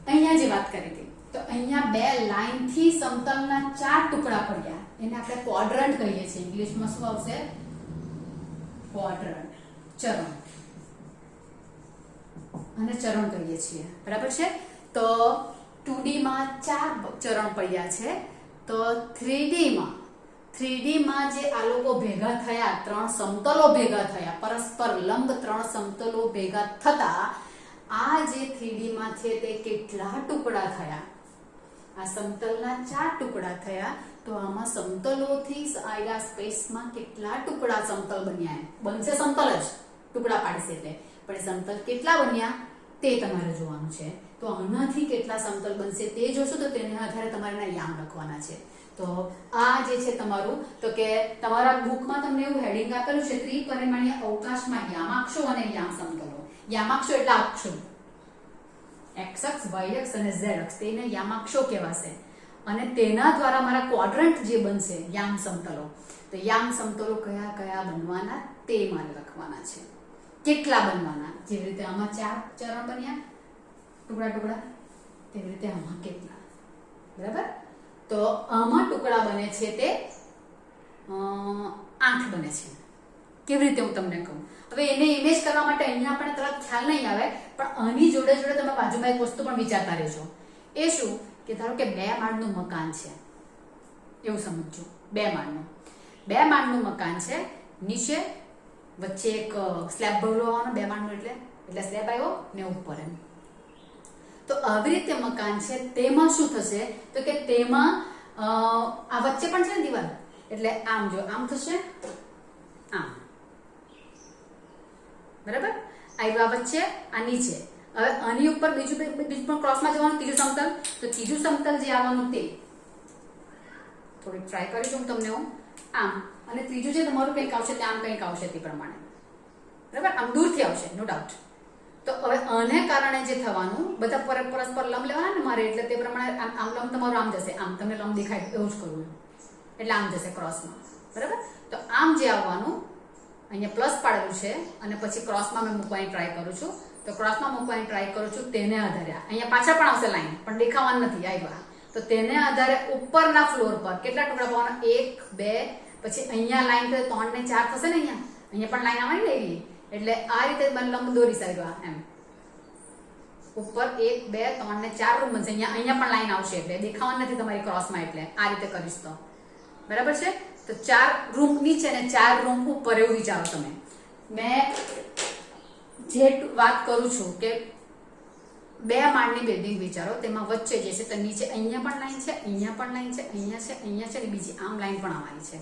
S1: અહીંયા જે વાત કરી હતી, તો અહીંયા 2 લાઈનથી સમતલના 4 ટુકડા પડ્યા, એને આપણે ક્વોડ્રન્ટ કહીએ છીએ. ઇંગ્લિશમાં શું આવશે? ક્વોડ્રન્ટ, ચરણ, અને ચરણ કહીએ છીએ, બરાબર છે? તો 2D માં 4 ચરણ પડ્યા છે, તો 3D માં જે આ લોકો ભેગા થયા, 3 સમતલો ભેગા થયા, પરસ્પર લંબ 3 સમતલો ભેગા થતા આ જે 3D માં છે તે કેટલા ટુકડા થયા? આ સમતલના 4 ટુકડા થયા. તો આમાં સમતલોથી આયા સ્પેસમાં કેટલા ટુકડા સમતલ બન્યા? બનશે સમતલ જ, ટુકડા પાડશે એટલે, પણ એ સમતલ કેટલા બન્યા તે તમારે જોવાનું છે. તો આનાથી કેટલા સમતલ બનશે તે જોશો, તો તેના આધારે તમારે યામ લખવાના છે. તો આ જે છે તમારું, તો કે તમારા બુકમાં તમને એવું હેડિંગ આપેલું છે, ત્રિપરિમાણીય અવકાશમાં યામાક્ષો અને યામ સમતલો. યામાક્ષો એટલે અક્ષો, x અક્ષ, y અક્ષ અને z અક્ષ, તેને યામાક્ષો કહેવાશે. અને તેના દ્વારા મારા ક્વોડ્રન્ટ જે બનશે, યામ સમતલો, તો યામ સમતલો કયા કયા બનવાના તે મારે લખવાના છે. કેટલા બનવાના? જેવી રીતે આમાં 4 ચરણ બન્યા, ટુકડા, તેવી રીતે આમાં કેટલા? બરાબર? તો આમાં ટુકડા બને છે તે 8 બને છે. કેવી રીતે હું તમને કહું. હવે એને ઇમેજ કરવા માટે અહીંયા આપણે તરત ખ્યાલ નહીં આવે, પણ આની જોડે જોડે તમે બાજુમાં એક વસ્તુ પણ વિચારતા રહેજો. એ શું? કે ધારો કે 2 માળનું મકાન છે, એવું સમજો. 2 માળનું મકાન છે, નીચે વચ્ચે એક સ્લેબ ભરવાનો, 2 માળનું એટલે સ્લેબ આવ્યો ને ઉપર એમ. તો આવી રીતે મકાન છે, તેમાં શું થશે? તો કે તેમાં આ વચ્ચે પણ છે ને દિવાલ, એટલે આમ જો આમ થશે, આમ, બરાબર? આ વચ્ચે, આ નીચે. હવે આની ઉપર બીજું પણ ક્રોસમાં જવાનું, ત્રીજું સમતલ. તો ત્રીજું સમતલ જે આવવાનું તે થોડીક ટ્રાય કરી દઉં તમને હું. આમ, અને ત્રીજું જે તમારું કંઈક આવશે તે આમ કંઈક આવશે, તે પ્રમાણે, બરાબર? આમ દૂરથી આવશે, નો ડાઉટ. તો હવે આને કારણે જે થવાનું, બધા પરસ્પર લંબ લેવાના ને મારે, એટલે તે પ્રમાણે આમ લંબ તમારું આમ જશે, આમ તમને લંબ દેખાય એવું જ કરવું, એટલે આમ જશે ક્રોસમાં, બરાબર? તો આમ જે આવવાનું, અહીંયા પ્લસ પાડેલું છે, અને પછી ક્રોસમાં મેં મૂકવાની ટ્રાય કરું છું. તો ક્રોસમાં મૂકવાની ટ્રાય કરું છું, તેને આધારે અહીંયા પાછળ પણ આવશે લાઈન, પણ દેખાવાનું નથી આવ્યા. તો તેને આધારે ઉપરના ફ્લોર પર કેટલા ટુકડા પાડવાના? 1 2, પછી અહીંયા લાઈન 3 ને 4 થશે ને, અહીંયા પણ લાઈન આવવાની ને એવી. એટલે આ રીતે લંબ દોરી સાઈડવા એમ, ઉપર 1 2 3 ને 4 રૂમ બનશે. અહીંયા પણ લાઈન આવશે, એટલે દેખાવાનું નથી તમારી ક્રોસમાં, એટલે આ રીતે કરીશ તો, બરાબર છે? તો 4 રૂમ નીચે ને 4 રૂમ ઉપર, એવું વિચારો તમે. મેં જે વાત કરું છું કે 2 માળની બિલ્ડિંગ વિચારો, તેમાં વચ્ચે જે છે તો નીચે અહીંયા પણ લાઈન છે, અહીંયા પણ લાઈન છે, અહીંયા છે, અને બીજી આમ લાઈન પણ આવવાની છે.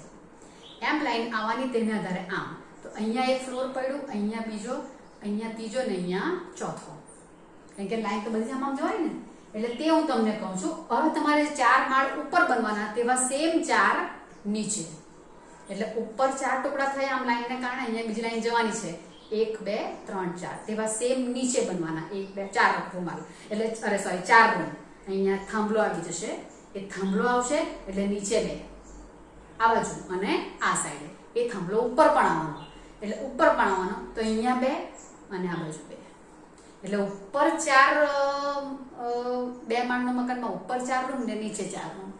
S1: એમ લાઈન આવવાની, તેને આધારે આમ. તો અહીંયા એક ફ્લોર પડ્યું, અહીંયા બીજો, અહીંયા ત્રીજો ને અહીંયા ચોથો, કારણ કે લાઈન તો બધી આમ જવાય ને. એટલે તે હું તમને કહું છું. હવે તમારે 4 માળ ઉપર બનવાના, તેવા સેમ 4 નીચે, એટલે ઉપર 4 ટુકડા થયા આમ લાઈનને કારણે, અહીંયા બીજી લાઈન જવાની છે, 1 2 3 4, તેવા સેમ નીચે બનવાના, 1 2 4 રૂમ, એટલે 4 રૂમ. અહીંયા થાંભલો આવી જશે, એ થાંભલો આવશે, એટલે નીચે 2 આ બાજુ, અને આ સાઈડે એ થાંભલો ઉપર પણ આવવાનો, એટલે ઉપર પણ આવવાનો. તો અહીંયા 2 અને આ બાજુ 2, એટલે ઉપર 4 2 માળનું મકાનમાં ઉપર 4 રૂમ ને નીચે 4 રૂમ,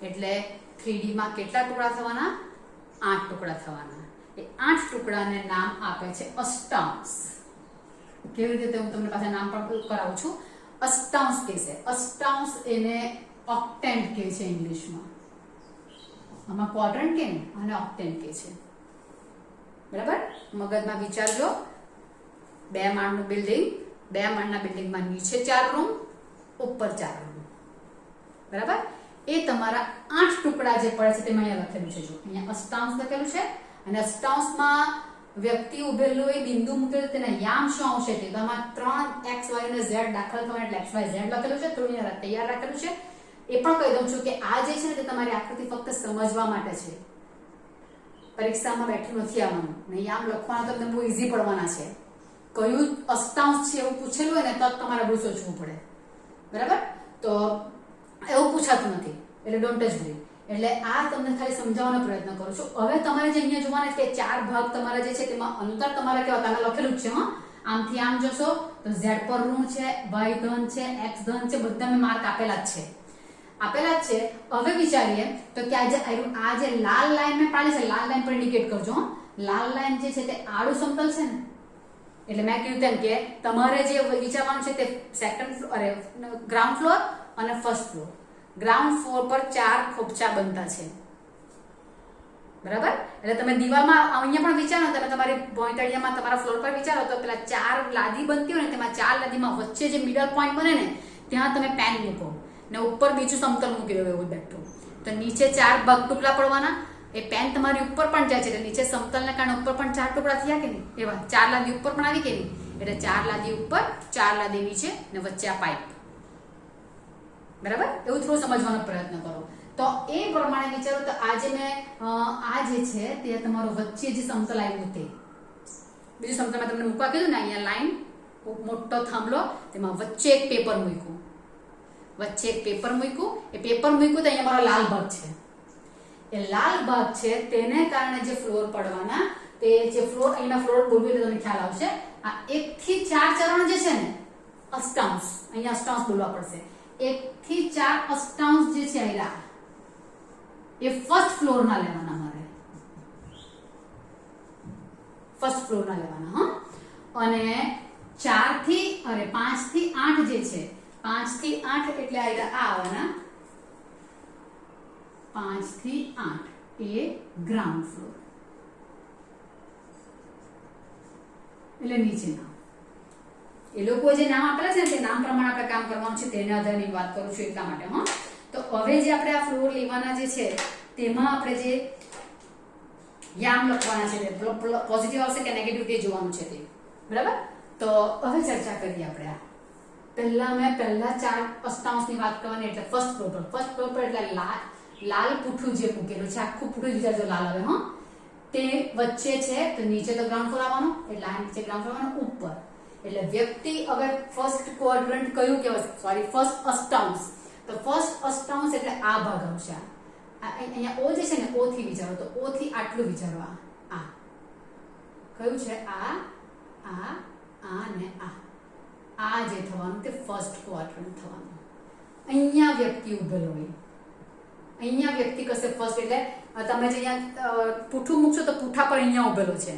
S1: એટલે 3D માં કેટલા ટુકડા થવાના? 8 ટુકડા થવાના. એ 8 ટુકડાને નામ આપે છે અષ્ટાંશ. કેવી રીતે હું તમને પાછા નામ પણ કરાવું છું. અષ્ટાંશ કહે છે. અષ્ટાંશ એને ઓક્ટેન્ટ કહે છે ઇંગ્લિશમાં. આમાં ક્વોડ્રન્ટ કે ને અને ઓક્ટેન્ટ કહે છે. બરાબર, મગજમાં વિચારજો. 2 માળનું બિલ્ડિંગ, 2 માળના બિલ્ડિંગમાં નીચે 4 રૂમ, ઉપર 4 રૂમ. બરાબર, એ તમારા 8 ટુકડા જે પડે છે તેમાં અહીંયા લખેલું છે. જો અહીંયા અષ્ટાંશ લખેલું છે અને અષ્ટાંશમાં વ્યક્તિ ઉભેલું એ બિંદુ મૂકેલું તેના યામ શું આવશે? તે તમારા 3 x y અને z દાખલ થવાના એટલે x y z લખેલું છે. થોડું અહીંયા તૈયાર રાખેલું છે. એ પણ કહી દઉં છું કે આ જે છે ને તે તમારી આકૃતિ ફક્ત સમજવા માટે છે. પરીક્ષામાં બેઠું નથી આવવાનું. ને યામ લખવાના તો તમને બહુ ઈઝી પડવાના છે. કયું અષ્ટાંશ છે એવું પૂછેલું હોય ને તો તમારે બહુ સોચવું પડે. બરાબર, તો એવું પૂછાતું નથી એટલે ડોન્ટ જ વરી. એટલે આ તમને ખાલી સમજાવવાનો પ્રયત્ન કરું છું. હવે તમારે જે અહીંયા જોવાના છે કે 4 ભાગ તમારા જે છે તેમાં અંતર તમારે કેવા તમે લખેલું જ છે. હા, આમથી આમ જશો તો z પર ઋણ છે, y ધન છે, x ધન છે, બધા મેં માર્ક આપેલા જ છે. હવે વિચારીએ તો કે આ જે લાલ લાઈન મેં પાડી છે, લાલ લાઈન પર ઇન્ડિકેટ કરજો. લાલ લાઈન જે છે તે આડું સમતલ છે ને, એટલે મેં કીધું તેમ કે તમારે જે વિચારવાનું છે તે ગ્રાઉન્ડ ફ્લોર અને ફર્સ્ટ ફ્લોર. ગ્રાઉન્ડ ફ્લોર પર 4 ખોપચા બનતા છે. બરાબર, એટલે તમે દિવાલમાં અહીંયા પણ વિચારો, તમે તમારી ભોંયતળિયામાં તમારા ફ્લોર પર વિચારો તો પેલા 4 લાદી બનતી હોય ને તેમાં 4 લાદીમાં વચ્ચે જે મિડલ પોઈન્ટ બને ને ત્યાં તમે પેન મૂકો ને ઉપર બીજું સમતલ મૂકી દો એવું બેઠું. તો નીચે 4 ભાગ ટુકડા પડવાના. એ પેન તમારી ઉપર પણ જાય છે એટલે નીચે સમતલને કારણે ઉપર પણ 4 ટુકડા થયા કે નહીં? એવા 4 લાદી ઉપર પણ આવી કે નહીં? એટલે 4 લાદી ઉપર, 4 લાદી નીચે ને વચ્ચે આ પાઇપ. બરાબર, એવું થોડું સમજવાનો પ્રયત્ન કરો. તો એ પ્રમાણે વિચારો તો આ જે મેં આ જે છે તે તમારો વચ્ચે જે સમતલ આવ્યું તે બીજું સમતલમાં તમને મૂકવા કીધું ને, અહીંયા લાઈન મોટો થાંભલો, તેમાં વચ્ચે એક પેપર મૂક્યું. એ પેપર મૂક્યું તો અહીંયા મારો લાલ ભાગ છે. એ લાલ ભાગ છે તેને કારણે જે ફ્લોર પડવાના, તે જે ફ્લોર અહીંના ફ્લોર બોલવું એટલે તમને ખ્યાલ આવશે. આ 1 થી 4 ચરણ જે છે ને અષ્ટાંશ, અહીંયા અષ્ટાંશ બોલવા પડશે. 1 થી 4 અષ્ટાંશ જે છે અહીંયા એ ફર્સ્ટ ફ્લોર ના લેવાના મારે. ફર્સ્ટ ફ્લોર ના લેવાના. હા, અને 5 થી 8 જે છે, 5 થી 8 એટલે આ આવવાના. 5 થી 8 એ ગ્રાઉન્ડ ફ્લોર એટલે નીચેના. એ લોકો જે નામ આપેલા છે ને તે નામ પ્રમાણે આપણે કામ કરવાનું છે, તેના આધારની વાત કરું છું એટલા માટે. હા, તો હવે જે આપણે આ ફ્લોર લેવાના જે છે તેમાં આપણે જે યામ લખવાના છે, પોઝિટિવ આવશે કે નેગેટિવ તે જોવાનું છે તે. બરાબર, તો હવે ચર્ચા કરીએ આપણે. આ પહેલા 4 અષ્ટાંશની વાત કરવાની. એટલે ફર્સ્ટ ફ્લોર પર એટલે લાલ પૂઠું જે મૂકેલું છે, આખું પૂઠું વિચારજો લાલ આવે. હા, તે વચ્ચે છે તો નીચે તો ગ્રાઉન્ડ ફ્લોર આવવાનું, એટલે આ નીચે ગ્રાઉન્ડ ફ્લોર આવવાનું. ઉપર એટલે વ્યક્તિ હવે ફર્સ્ટ ક્વોડ્રન્ટ કયું કહેવાય? ફર્સ્ટ અષ્ટાંશ. તો ફર્સ્ટ અષ્ટાંશ એટલે આ ભાગ આવશે. અહીંયા ઓ જે છે ને, ઓ થી વિચારો તો ઓ થી આટલું વિચારો. આ કયું છે? આ ને આ જે થવાનું તે ફર્સ્ટ ક્વોડ્રન્ટ થવાનું. અહીંયા વ્યક્તિ ઉભેલો હોય. અહીંયા વ્યક્તિ કશે ફર્સ્ટ એટલે તમે જે અહીંયા પૂઠું મૂકશો તો પૂઠા પર અહીંયા ઉભેલો છે.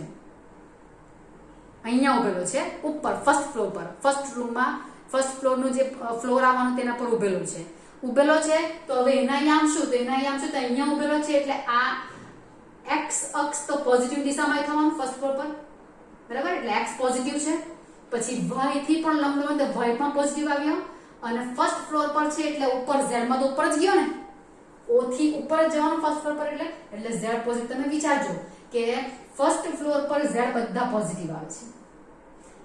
S1: અહીંયા ઉભેલો છે ઉપર ફર્સ્ટ ફ્લોર પર. ફર્સ્ટ રૂમમાં ફર્સ્ટ ફ્લોરનું જે ફ્લોર આવવાનું તેના પર ઉભેલો છે. તો હવે એના યામ શું? તો અહીંયા ઉભેલો છે એટલે આ x અક્ષ તો પોઝિટિવ દિશામાં થવાનું ફર્સ્ટ ફ્લોર પર. બરાબર, એટલે x પોઝિટિવ છે. પછી y થી પણ લંબ લો તો y પણ પોઝિટિવ આવ્યો. અને ફર્સ્ટ ફ્લોર પર છે એટલે ઉપર z માં તો ઉપર જ ગયો ને, o થી ઉપર જવાનું ફર્સ્ટ ફ્લોર પર એટલે z પોઝિટિવ. તમે વિચારજો કે ફર્સ્ટ ફ્લોર પર z બધા પોઝિટિવ આવે છે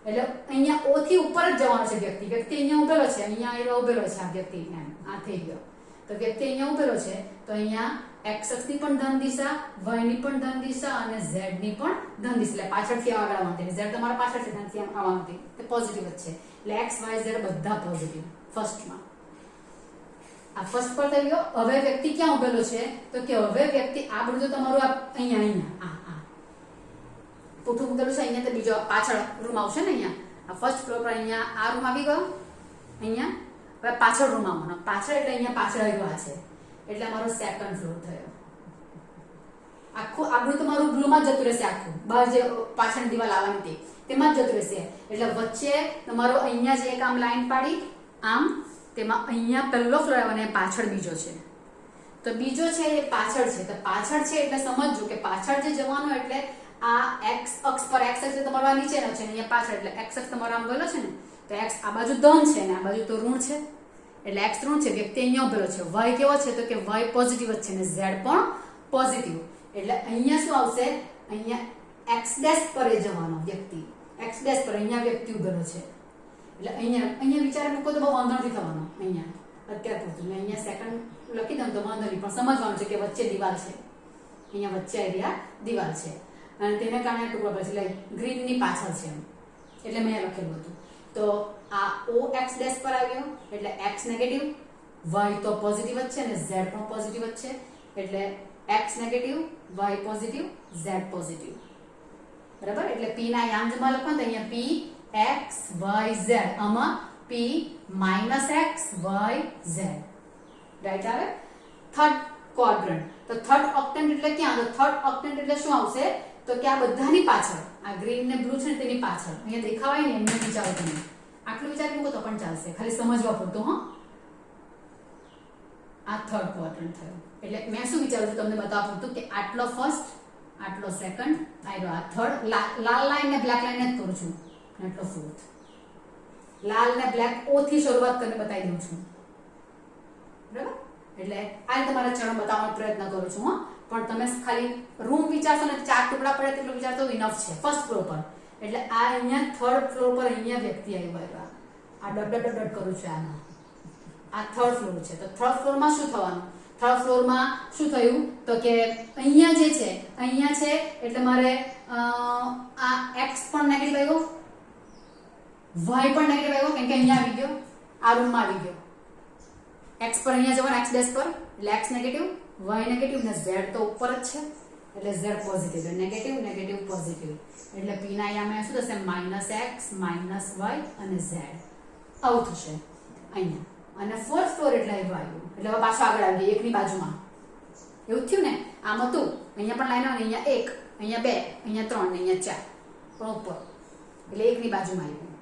S1: એટલે અહીંયા o થી ઉપર જ જવાનો છે વ્યક્તિ. અહીંયા ઉભેલો છે, અહીંયા ઉભેલો છે આ વ્યક્તિ. આ થઈ ગયો તો વ્યક્તિ અહીંયા ઉભેલો છે તો અહીંયા x અક્ષની પણ ધન દિશા, y ની પણ ધન દિશા અને z ની પણ ધન દિશા. એટલે પાછળથી આવવાનું છે. z તમારા પાછળથી ધનથી આવવાનું છે, તે પોઝિટિવ જ છે. એટલે x y z બધા પોઝિટિવ ફર્સ્ટમાં. આ ફર્સ્ટ પર થઈ ગયો. હવે વ્યક્તિ ક્યાં ઉભેલો છે? તો કે હવે વ્યક્તિ આ બધું તો તમારું અહીંયા પૂઠું મૂકેલું છે, અહીંયા તો બીજો પાછળ રૂમ આવશે ને. અહીંયા આ ફર્સ્ટ ફ્લોર પર અહીંયા આ રૂમ આવી ગયો, અહીંયા હવે પાછળ રૂમ આવવાનો, પાછળ એટલે અહીંયા પાછળ આવ્યો આ છે એટલે અમારો સેકન્ડ ફ્લોર થયો. આખું આપણું તમારું બ્લુમાં જ જતું રહેશે, આખું બહાર જે પાછળની દિવાલ આવવાની તેમાં જ જતું રહેશે. એટલે વચ્ચે તમારો અહીંયા જે એક આમ લાઈન પાડી આમ તેમાં અહીંયા પહેલો ફ્લોર આવ્યો અને પાછળ બીજો છે. તો બીજો છે એ પાછળ છે, તો પાછળ છે એટલે સમજજો કે પાછળ જે જવાનું એટલે આ એક્સ અક્ષ પર એક્સ અક્ષ તમારો આ નીચેનો છે, અહીંયા પાછળ એટલે એક્સ અક્ષ તમારો આમ ગયેલો છે ને, તો એક્સ આ બાજુ ધન છે ને આ બાજુ તો ઋણ છે એટલે એક્સ ઋણ છે, વ્યક્તિ અહીંયા ઉભેલો છે. વાય કેવો છે તો કે વાય પોઝિટિવ જ છે ને ઝેડ પણ પોઝિટિવ. એટલે અહીંયા શું આવશે, અહીંયા એક્સ ડેશ પર જવાનો વ્યક્તિ, એક્સ ડેશ પર અહીંયા વ્યક્તિ ઉભેલો છે એટલે અહીંયા વિચાર મૂકો તો બહુ વાંધો નથી થવાનો. અહીંયા અત્યાર પૂરતું અહીંયા સેકન્ડ લખી દઉં તો વાંધો નહીં, પણ સમજવાનું છે કે વચ્ચે દિવાલ છે, અહીંયા વચ્ચે એરિયા દિવાલ છે અને તેને કારણે ટુકડો પડશે એટલે ગ્રીનની પાછળ છે એટલે મેં લખેલું હતું. તો આ ઓ એક્સ ડેશ પર આવ્યો એટલે એક્સ નેગેટિવ, વાય તો પોઝિટિવ જ છે અને ઝેડ પણ પોઝિટિવ જ છે એટલે x negative, y positive, z positive. બરાબર, એટલે p ના યામમાં લખો તો અહીંયા p x y z, આમાં p - x y z right આવે. થર્ડ ક્વાડ્રન્ટ, તો થર્ડ ઓક્ટન્ટ એટલે ક્યાં, તો થર્ડ ઓક્ટન્ટ એટલે શું આવશે તો કે આ બધાની પાછળ, આ ગ્રીન ને બ્લુ છે ને તેની પાછળ, અહીંયા દેખાવાય ને એમને વિચારો તમે, આટલું વિચારી મૂકો તો પણ ચાલશે, ખાલી સમજવા પૂરતું. હા, આ થર્ડ ક્વાડ્રન્ટ થયું એટલે મેં શું વિચારું છું તમને બતાવવા પૂરતું કે આટલો ફર્સ્ટ, આટલો સેકન્ડ, આ થર્ડ, લાલ લાઈન ને બ્લેક લાઈન જ કરું છું, આટલો ફોર્થ. લાલ ને બ્લેક ઓ થી શરૂઆત કરીને બતાવી દઉં છું. બરાબર, એટલે આ તમારા ચરણ બતાવવાનો પ્રયત્ન કરું છું. હા, પણ તમે ખાલી રૂમ વિચારશો ને 4 ટુકડા પડે તેટલું વિચારતો ઇનફ છે ફર્સ્ટ ફ્લોર પર. એટલે આ અહીંયા થર્ડ ફ્લોર પર અહીંયા વ્યક્તિ આવ્યો, આ ડટ ડટ કરું છું આનો, આ થર્ડ ફ્લોર છે. તો થર્ડ ફ્લોરમાં શું થવાનું, થર્ડ ફ્લોરમાં શું થયું તો કે અહીંયા જે છે, અહીંયા છે એટલે મારે આ x પણ નેગેટિવ આવ્યો, y પણ નેગેટિવ આવ્યો કેમ કે અહીંયા આવી ગયો, આ રૂમમાં આવી ગયો. x પર અહીંયા જવાનું, x ડેશ પર એટલે x નેગેટિવ, y નેગેટિવ ને z તો ઉપર જ છે એટલે z positive, negative negative positive એટલે p ના યામે શું થશે -x -y અને z આવું થશે અહીંયા. અને ફોર્થ ફ્લોર એટલે આવ્યું એટલે હવે પાછું આગળ આવી ગયું એકની બાજુમાં, એવું થયું ને. આમ હતું અહીંયા પણ લાઈન આવે, અહીંયા 1, અહીંયા 2, અહીંયા 3 ને અહીંયા 4 પણ ઉપર એટલે એકની બાજુમાં આવ્યું,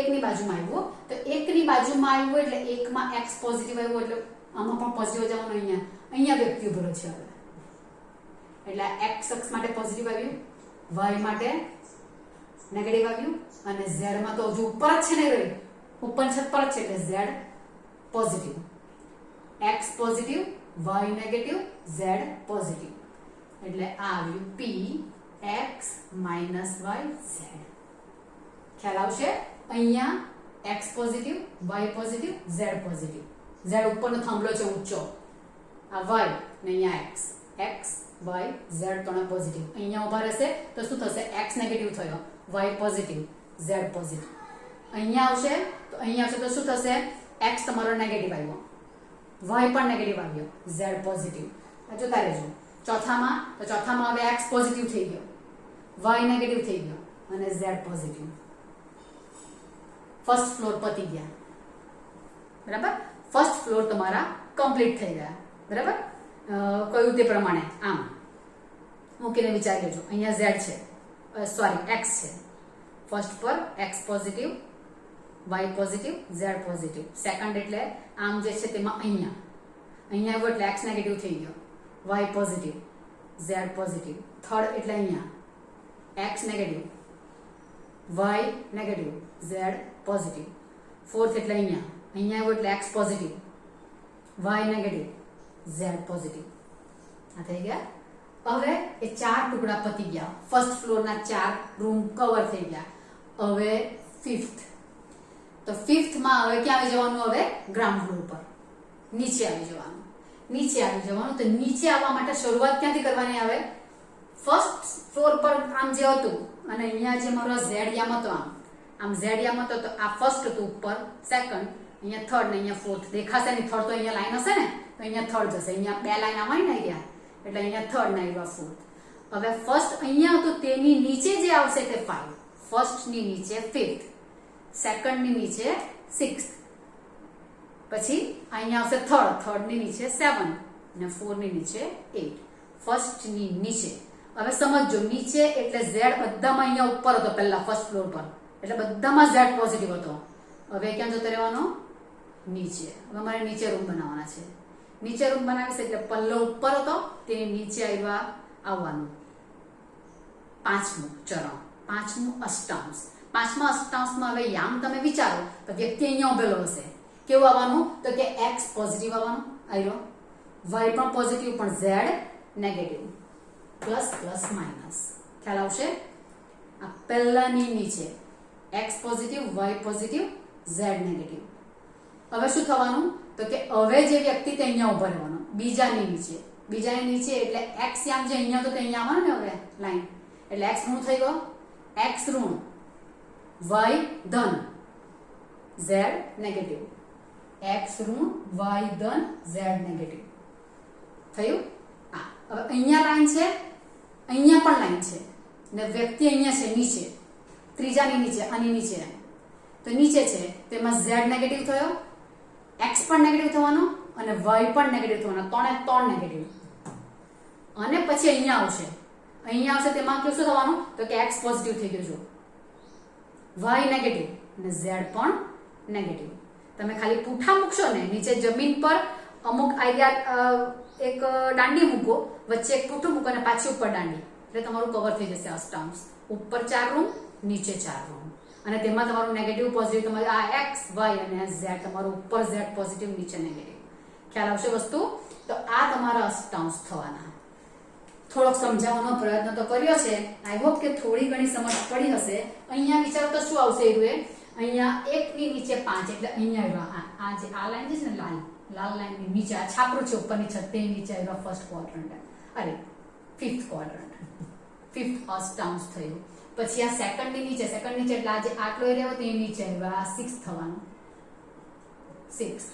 S1: એકની બાજુમાં આવ્યું. તો એકની બાજુમાં આવ્યું એટલે એકમાં x પોઝિટિવ આવ્યું એટલે આમાં પણ પોઝિટિવ જવાનું, અહીંયા વ્યક્તિ ઉભરો છે હવે એટલે x અક્ષ માટે પોઝિટિવ આવ્યું, y માટે નેગેટિવ આવ્યું અને z માં તો હજુ ઉપર જ છે ને, રહી ઉપર છત પર જ છે એટલે z positive, x positive, y negative, z positive એટલે આ આવ્યું p x - y z. ખ્યાલ આવશે. અહીંયા x positive, y positive, z positive, z ઉપરનો થાંભલો છે ઊંચો, આ y ને અહીંયા x y z ત્રણ પોઝિટિવ. અહીંયા ઊભા રહેશે તો શું થશે, x નેગેટિવ થયો, y પોઝિટિવ, z પોઝિટિવ. અહીંયા આવશે તો અહીંયા આવશે તો શું થશે, x તમારો નેગેટિવ આવ્યો, y પણ નેગેટિવ આવ્યો, z પોઝિટિવ. જોતા રહેજો. ચોથામાં, તો ચોથામાં હવે x પોઝિટિવ થઈ ગયો, y નેગેટિવ થઈ ગયો અને z પોઝિટિવ. ફર્સ્ટ ફ્લોર પતી ગયા. બરાબર, ફર્સ્ટ ફ્લોર તમારા કમ્પ્લીટ થઈ ગયા. બરાબર, કયું તે પ્રમાણે આમ મૂકીને વિચારી લેજો. અહીંયા z છે, સોરી x છે, ફર્સ્ટ પર x positive, y positive, z positive. Second એટલે આમ જે છે તેમાં અહીંયા આવ્યો એટલે x નેગેટિવ થઈ ગયો, y positive, z positive. Third એટલે અહીંયા x negative, y negative, z positive. Fourth એટલે અહીંયા આવ્યો એટલે x positive, y negative, z positive. આ થઈ ગયા. હવે એ 4 ટુકડા પતી ગયા. ફર્સ્ટ ફ્લોરના 4 રૂમ કવર થઈ ગયા. હવે ફિફ્થ, તો ફિફ્થમાં હવે ક્યાં આવી જવાનું, હવે ગ્રાઉન્ડ ફ્લોર પર નીચે આવી જવાનું. નીચે આવી જવાનું તો નીચે આવવા માટે શરૂઆત ક્યાંથી કરવાની આવે, ફર્સ્ટ ફ્લોર પર આમ જે હતું અને અહીંયા જે મારો z યામ હતો, આમ z યામ હતો તો આ ફર્સ્ટ હતું ઉપર, સેકન્ડ, અહીંયા થર્ડ ને અહીંયા ફોર્થ. દેખાશે નહીં, થર્ડ તો અહીંયા લાઈન હશે ને તો અહીંયા થર્ડ જશે, અહીંયા 2 લાઈન આમાં ને ગયા એટલે અહીંયા થર્ડ ને આવ્યા ફોર્થ. હવે ફર્સ્ટ અહીંયા હતું તેની નીચે જે આવશે તે 5, ફર્સ્ટ ની નીચે ફિફ્થ, સેકન્ડની નીચે 6, પછી અહીંયા આવશે થર્ડની નીચે 7 અને 4ની નીચે 8, ફર્સ્ટની નીચે. હવે સમજો નીચે એટલે z બધામાં અહીંયા ઉપર હતો પહેલા ફર્સ્ટ ફ્લોર પર, એટલે બધામાં z પોઝિટિવ હતો. હવે ક્યાં જતો રહેવાનો? નીચે. હવે મારે નીચે રૂમ બનાવવાના છે. નીચે રૂમ બનાવીશ એટલે પલ્લો ઉપર હતો તેની નીચે આવવાનું. પાંચમું ચરણ, પાંચમું અષ્ટાંશ. પાંચમા અષ્ટાંશમાં હવે યામ તમે વિચારો તો વ્યક્તિ અહીંયા ઉભેલો હશે. કેવું આવવાનું? તો કે x પોઝિટિવ આવવાનું, આવ્યો. y પણ પોઝિટિવ પણ z negative. Plus plus minus. ખ્યાલ આવશે? આ પહેલાની નીચે x positive, y positive, z negative. હવે શું થવાનું? તો કે હવે જે વ્યક્તિ તે અહીંયા ઉભો રહેવાનો બીજાની નીચે. બીજાની નીચે એટલે x યામ જે અહીંયા તો તે અહીંયા આવવાનું ને. હવે લાઈન એટલે x ઋણ થઈ ગયો, x ઋણ, y ધન, z નેગેટિવ. x ઋણ, y ધન, z નેગેટિવ. થયું? હા. હવે અહીંયા લાઈન છે, અહીંયા પણ લાઈન છે ને વ્યક્તિ અહીંયા છે નીચે, ત્રીજાની નીચે, આની નીચે. તો નીચે છે તેમાં z નેગેટિવ થયો, x પણ નેગેટિવ થવાનો અને y પણ નેગેટિવ થવાનો, ત્રણે ત્રણ નેગેટિવ. અને પછી અહીંયા આવશે તેમાં શું થવાનું? તો કે x પોઝિટિવ થઈ ગયો, જો y નેગેટિવ અને z પણ નેગેટિવ. તમે ખાલી પૂઠા મૂકશો ને નીચે જમીન પર અમુક આઈડિયા એક દાંડી મૂકો, વચ્ચે એક પૂઠું મૂકો અને પાછી ઉપર દાંડી, એટલે તમારું કવર થઈ જશે અષ્ટાંશ. ઉપર 4 રૂમ, નીચે 4 રૂમ અને તેમાં તમારું નેગેટિવ પોઝિટિવ, તમારું આ x y અને z, તમારું ઉપર z પોઝિટિવ, નીચે નેગેટિવ. ખ્યાલ આવશે વસ્તુ? તો આ તમારા અષ્ટાંશ થવાના. થોડોક સમજાવવાનો પ્રયત્ન તો કર્યો છે. આઈ હોપ કે થોડી ઘણી સમજ પડી હશે. અહીંયા વિચારો તો શું આવશે? અહીંયા 1 ની નીચે 5 એટલે અહીંયા આ જે આ લાઈન છે ને, લાલ લાઈનની નીચે આ છાપરું છે ઉપરની છત, તે નીચે આવ્યા ફર્સ્ટ ક્વાડ્રન્ટ, અરે ફિફ્થ ક્વાડ્રન્ટ, ફિફ્થ અષ્ટાંશ થયું. પછી આ સેકન્ડની નીચે એટલે આ જે આટલો એરિયા હોય તેની નીચે આવ્યા 6 થવાનું, 6.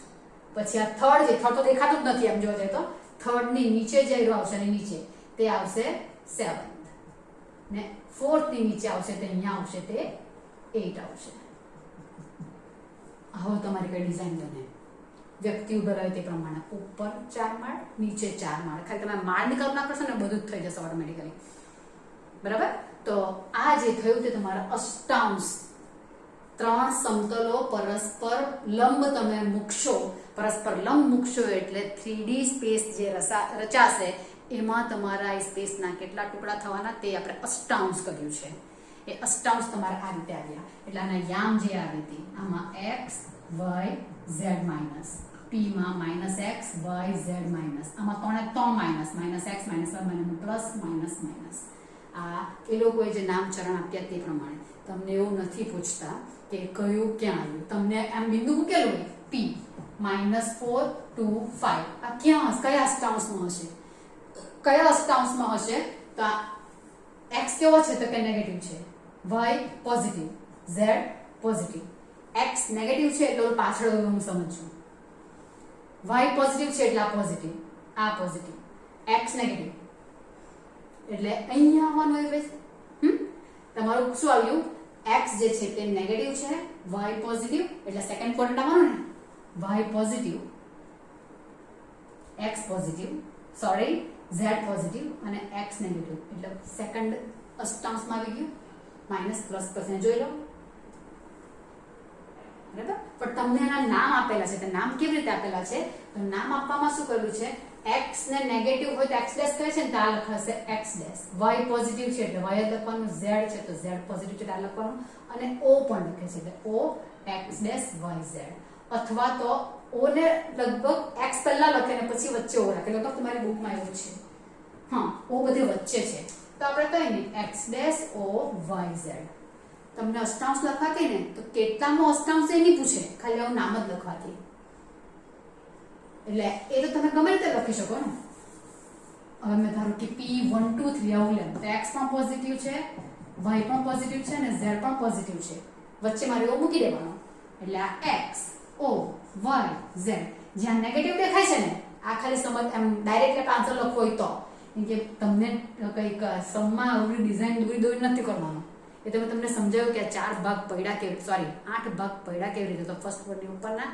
S1: પછી આ થર્ડ તો દેખાતું જ નથી એમ જોવા જાય તો, થર્ડની નીચે જે એરિયા આવશે એની નીચે તે આવશે 7 ને ફોર્થની નીચે આવશે તે અહીંયા આવશે તે 8 આવશે. હવે તમારી કઈ ડિઝાઇન બને વ્યક્તિ ઉભો રહે તે પ્રમાણે, ઉપર 4 માળ, નીચે 4 માળ. ખાલી તમે માળની કલ્પના કરશો ને બધું જ થઈ જશે ઓટોમેટિકલી. બરાબર? તો આ જે થયું તે તમારા અષ્ટાંશ. 3 સમતલો પરસ્પર લંબ તમે મૂકશો, પરસ્પર લંબ મૂકશો એટલે 3D સ્પેસ જે રચાશે એમાં તમારા એ સ્પેસના કેટલા ટુકડા થવાના તે આપણે અષ્ટાંશ કર્યું છે. એ અષ્ટાંશ તમારા આ રીતે આવ્યા. એટલે આના યામ જે આવી હતી આમાં x y z minus, p માં minus x y z minus, આમાં ત્રણ minus, minus x minus y minus plus minus minus. આ એ લોકોએ જે નામચરણ આપ્યા તે પ્રમાણે. તમને એવું નથી પૂછતા કે કયું ક્યાં આવ્યું, તમને આમ બિંદુ મૂકેલું હોય p -4 2 5, આ ક્યાં કયા અષ્ટાંશમાં હશે? કયા અષ્ટાંશમાં હશે? તો આ x કેવો છે? તો કે નેગેટિવ છે, y positive, z positive. x negative છે એટલે પાછળ હું સમજું, y પોઝિટિવ છે એટલે આ પોઝિટિવ, આ પોઝિટિવ, x નેગેટિવ એટલે અહીંયા આવવાનું આવે. તમારું શું આવ્યું? x જે છે તે નેગેટિવ છે, y પોઝિટિવ એટલે સેકન્ડ ક્વોડ્રન્ટ આવવાનું ને, y positive, x positive, sorry z positive અને x નેગેટિવ એટલે સેકન્ડ અષ્ટાંશમાં આવી ગયું. માઇનસ પ્લસ પરસેન્ટ જોઈ લો. બરાબર? પણ તમને એના નામ આપેલા છે. તો નામ કેવી રીતે આપેલા છે? તો નામ આપવામાં શું કર્યું છે? x ને નેગેટિવ હોય તો x ડેશ કહે છે ને, તો આ લખાશે x ડેશ. y પોઝિટિવ છે એટલે y લખવાનું, z છે તો z પોઝિટિવ છે એટલે આ લખવાનું અને o પણ લખે છે એટલે o x dash y z. અથવા તો o ને લગભગ x પહેલા લખે ને પછી વચ્ચે o રાખે. લગભગ તમારી બુકમાં એવું છે. હા, o બધે વચ્ચે છે તો આપણે કહીએ ને x dash o y z. તમને અષ્ટાંશ લખવાથી ને તો કેટલામો અષ્ટાંશ એ નહીં પૂછે, ખાલી આવું નામ જ લખવાથી. એટલે એ તો તમે ગમે રીતે લખી શકો ને. હવે મેં ધારો કે p 1 2 3 આવું લેમ તો x પણ પોઝિટિવ છે, y પણ પોઝિટિવ છે અને z પણ પોઝિટિવ છે. વચ્ચે મારે o મૂકી દેવાનો એટલે આ x o y z. જ્યાં નેગેટિવ દેખાય છે ને આ ખાલી સમજ એમ ડાયરેક્ટ આન્સર લખવો હોય તો, કે તમને કંઈક સમમાં આવડી ડિઝાઇન દોરી નથી કરવાનો. એ તો મેં તમને સમજાવ્યું કે આ 4 ભાગ પડ્યા કેવી, સોરી 8 ભાગ પડ્યા કેવી રીતે. તો ફર્સ્ટ ફ્લોરની ઉપરના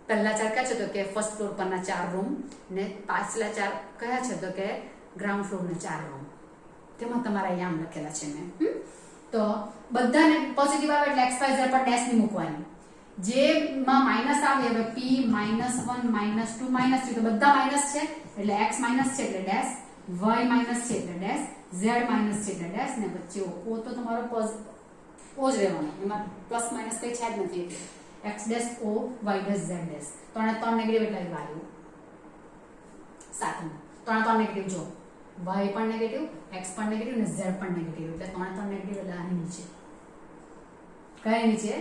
S1: પહેલા 4 કયા છે તો કે ફર્સ્ટ ફ્લોર પરના 4 રૂમ, ને પાછલા 4 કયા છે તો કે ગ્રાઉન્ડ ફ્લોરના 4 રૂમ. તેમાં તમારા યામ લખેલા છે મેં. તો બધાને પોઝિટિવ આવે એટલે x y z પર ડેશ ની મૂકવાની. જેમાં માઇનસ આવે હવે p -1 -2 -3 તો બધા માઇનસ છે એટલે x માઇનસ છે એટલે ડેશ, y માઇનસ છે એટલે ડેશ, z માઇનસ છે એટલે ડેશ, ને વચ્ચે o તો તમારો ઓ જ રહેવાનો, એમાં પ્લસ માઇનસ કઈ છે જ નથી. x dash o y dash z dash. ત્રણ નેગેટિવ એટલે આવ્યું 7. 3 નેગેટિવ જો y પણ નેગેટિવ, x પણ નેગેટિવ ને z પણ નેગેટિવ એટલે 3 નેગેટિવ એટલે આની નીચે. કઈ નીચે?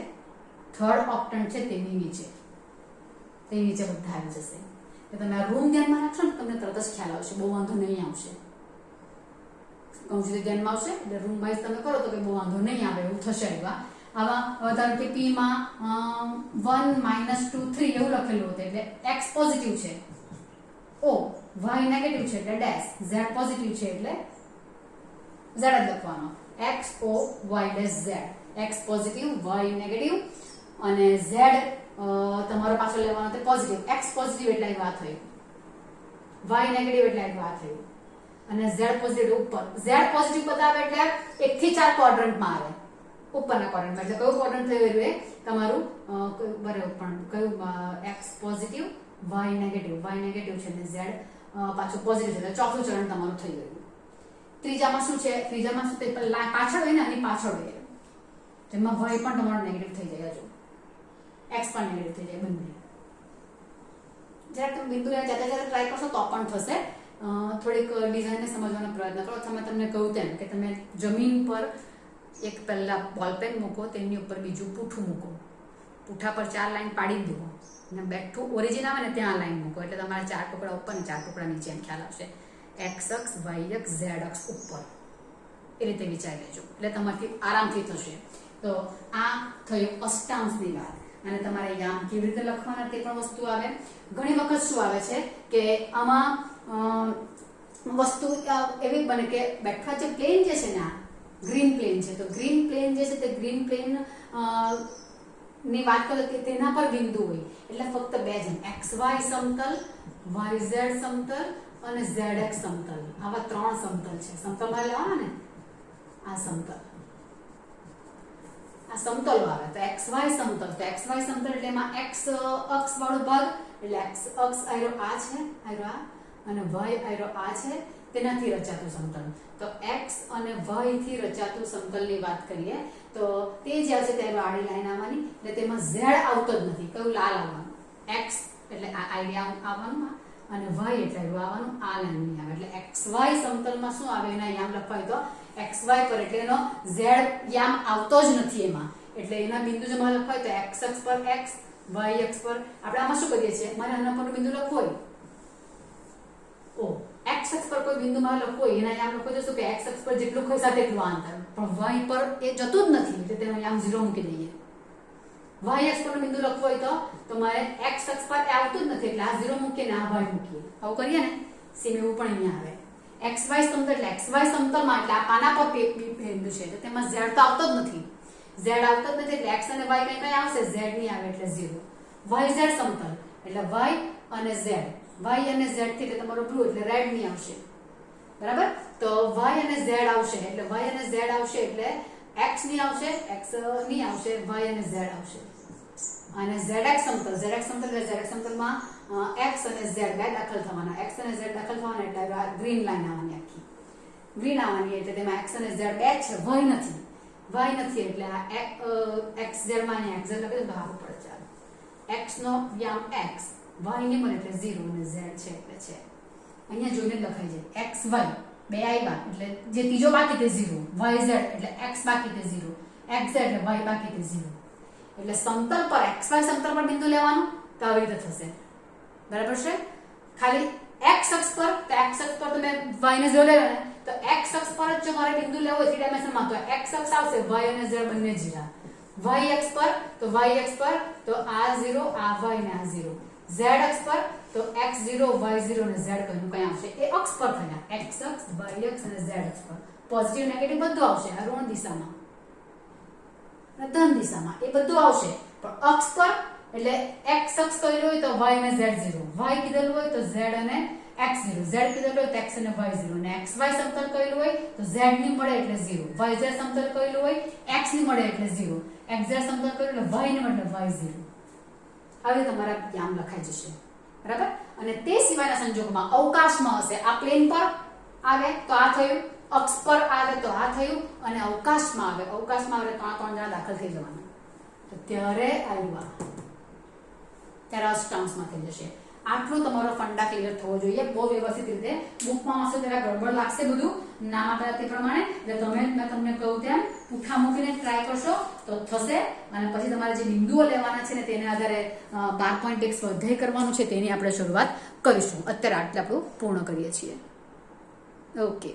S1: થર્ડ ઓક્ટન્ટ છે તેની નીચે. તે નીચે બધા આવી જશે. તો તમે આ રૂમ ધ્યાનમાં રાખશો ને તમને તરત જ ખ્યાલ આવશે, બહુ વાંધો નહીં આવશે. કૌંસી ધ્યાનમાં આવશે એટલે રૂમ વાઇઝ તમે કરો તો કે બહુ વાંધો નહીં આવે એવું થશે. આવા ધારો કે p માં 1 -2 3 એવું લખેલું હતું એટલે x પોઝિટિવ છે o, y નેગેટિવ છે એટલે ડેશ, z પોઝિટિવ છે એટલે z જ લખવાનો. x o y dash z. x positive, y negative અને z તમારો પાછો લેવાનો તે પોઝિટિવ. x પોઝિટિવ એટલે આ વાત થઈ, y નેગેટિવ એટલે આ વાત થઈ, અને z પોઝિટિવ ઉપર. z પોઝિટિવ બતાવે એટલે 1 થી 4 ક્વોડ્રન્ટમાં આવે, ઉપરના ક્વોડ્રન્ટમાં. એટલે કયું ક્વોડ્રન્ટ થયું એ તમારું બરાબર પણ કયું x પોઝિટિવ, y નેગેટિવ છે અને z પાછું પોઝિટિવ છે એટલે ચોથું ચરણ તમારું થઈ ગયું. ત્રીજામાં શું છે? ત્રીજામાં શું તે પાછળ હોય ને આની પાછળ હોય, જેમાં y પણ તમારો નેગેટિવ થઈ જાય, જો x પણ નેગેટિવ થઈ જાય બંને. જ્યારે તમે બિંદુ જાતે ટ્રાય કરશો તો પણ થશે. થોડીક ડિઝાઇનને સમજવાનો પ્રયત્ન કરો. તમે તમને કહ્યું તેમ કે તમે જમીન પર એક પહેલા બોલપેન મૂકો, તેની ઉપર બીજું પૂઠું મૂકો, પૂઠા પર 4 લાઈન પાડી દો અને બેઠું ઓરિજિન આવે ને ત્યાં લાઈન મૂકો એટલે તમારા 4 ટુકડા ઉપર ને 4 ટુકડા નીચે એમ ખ્યાલ આવશે. x અક્ષ, y અક્ષ, z અક્ષ ઉપર એ રીતે વિચારી લેજો એટલે તમારથી આરામથી થશે. તો આ થયું અષ્ટાંશની વાત. અને તમારે યામ કેવી રીતે લખવાના તે પણ વસ્તુ આવે. ઘણી વખત શું આવે છે કે આમાં વસ્તુ એવી બને કે બેઠવા જે પ્લેન જે છે ને આ ગ્રીન પ્લેન છે, તો ગ્રીન પ્લેન જે છે તે ગ્રીન પ્લેન ની વાત કરીએ કે તેના પર બિંદુ હોય એટલે ફક્ત બે જ xy સમતલ, yz સમતલ અને zx સમતલ. આવા 3 સમતલ છે. સમતલ માં લેવાના ને આ સમતલ, આ સમતલો આવે તો xy સમતલ. તો xy સમતલ એટલે એમાં x અક્ષ વાળો ભાગ એટલે x અક્ષ આયરો આ છે, આયરો આ, અને y આયરો આ છે, તેનાથી રચાતું સમતલ. તો x અને y થી રચાતું સમતલની વાત કરીએ તો તે જે આવશે તે આડી લાઈન આવવાની એટલે તેમાં z આવતો જ નથી. કયું? લાલ આવવાનું. x એટલે આ આઈડિયા આવવાનું અને y એટલે આવવાનું આ લાઈન ની આવે એટલે xy સમતલમાં શું આવે એના યામ લખવા હોય તો xy પર એટલે એનો z યામ આવતો જ નથી એમાં. એટલે એના બિંદુ જો મારે લખવા હોય તો x અક્ષ પર x, y અક્ષ પર આપણે આમાં શું કરીએ છીએ? મારે આના પર બિંદુ લખવો હોય o, x અક્ષ પર કોઈ બિંદુ મારે લખવો હોય એના યામ લખો તો શું કે x અક્ષ પર જેટલું ખસા તેટલું આ અંતર, પણ y પર એ જતું જ નથી એટલે તેનો યામ 0 મૂકી દઈએ. y અક્ષ પર બિંદુ લખવો હોય તો તમારે x અક્ષ પર આવતું જ નથી એટલે આ 0 મૂકીને આ y મૂકીએ. આવું કરીએ ને સેમ એવું પણ અહીંયા આવે. xy સમતલ એટલે xy સમતલમાં એટલે આ પાના પર બિંદુ છે તો તેમાં z તો આવતો જ નથી. z આવતો જ નથી એટલે x અને y કઈ આવશે? z ની આવે એટલે 0. yz સમતલ એટલે y અને z, y અને z થી એટલે તમારો બ્લુ એટલે રેડ ની આવશે. બરાબર? તો y અને z આવશે એટલે y અને z આવશે એટલે x ની આવશે, x ની આવશે, y અને z આવશે. અને zx સમતલ, zx સમતલ એટલે zx સમતલમાં x અને z બે દાખલ થવાના. x અને z દાખલ થવાના એટલે ગ્રીન લાઈન આવવાની, આખી ગ્રીન આવવાની એટલે તેમાં x અને z બે છે, y નથી. y નથી એટલે આ xz માં અહીંયા xz લખી દો તો સારું પડે. ચાલો x નો યામ x, y ની બને એટલે 0 અને z છે એટલે છે. અહીંયા જોઈને લખાઈ જાય xy બે આવ્યા એટલે જે ત્રીજો બાકી તે 0, yz એટલે x બાકી તે 0, xz એટલે y બાકી તે 0. એટલે સમતલ પર xy સમતલ પર બિંદુ લેવાનું તો આવી રીતે થશે. બરાબર છે? ખાલી x અક્ષ પર તો x અક્ષ પર તમે y ને 0 લેવાના તો x અક્ષ પર જ જો મારે બિંદુ લેવો હોય 3 ડાયમેન્શનમાં તો x અક્ષ આવશે, y અને z બંને 0. y અક્ષ પર તો y અક્ષ પર તો આ 0, આ y ને આ 0. z અક્ષ પર તો x0, y0 અને z કયું કઈ આવશે? એ અક્ષ પર થયા x અક્ષ, y અક્ષ અને z અક્ષ પર. પોઝિટિવ નેગેટિવ બધું આવશે આ ઋણ દિશામાં. અને ધન દિશામાં એ બધું આવશે. પણ અક્ષ પર એટલે x અક્ષ કરેલું હોય તો y અને z0, y કીધેલું હોય તો z અને x0, z કીધેલું હોય તો x અને y0, અને xy સમતલ કરેલું હોય તો z ની મળે એટલે 0, yz સમતલ કરેલું હોય x ની મળે એટલે 0, xz સમતલ કરેલું એટલે y ની મળે એટલે y0. હવે તમારા યામ લખાઈ જશે. બરાબર. અને તે સિવાયના સંજોગોમાં અવકાશમાં હશે, આ પ્લેન પર આવે તો આ થયું, અક્ષ પર આવે તો આ થયું, અને અવકાશમાં આવે તો આ 3 જણા દાખલ થઈ જવાના. તો ત્યારે આવ્યા ત્યારે અષ્ટાંશમાં થઈ જશે. આટલું તમારો ફંડા ક્લિયર થવો જોઈએ બહુ વ્યવસ્થિત રીતે. બુકમાં હશે ત્યારે ગડબડ લાગશે બધું નામ આપ્યા તે પ્રમાણે. એટલે મેં તમને કહું તેમ પુઠ્ઠા મૂકીને ટ્રાય કરશો તો થશે. અને પછી તમારે જે બિંદુઓ લેવાના છે ને તેના આધારે 12.1 સ્વાધ્યાય કરવાનું છે તેની આપણે શરૂઆત કરીશું. અત્યારે આટલે આપણું પૂર્ણ કરીએ છીએ. ઓકે.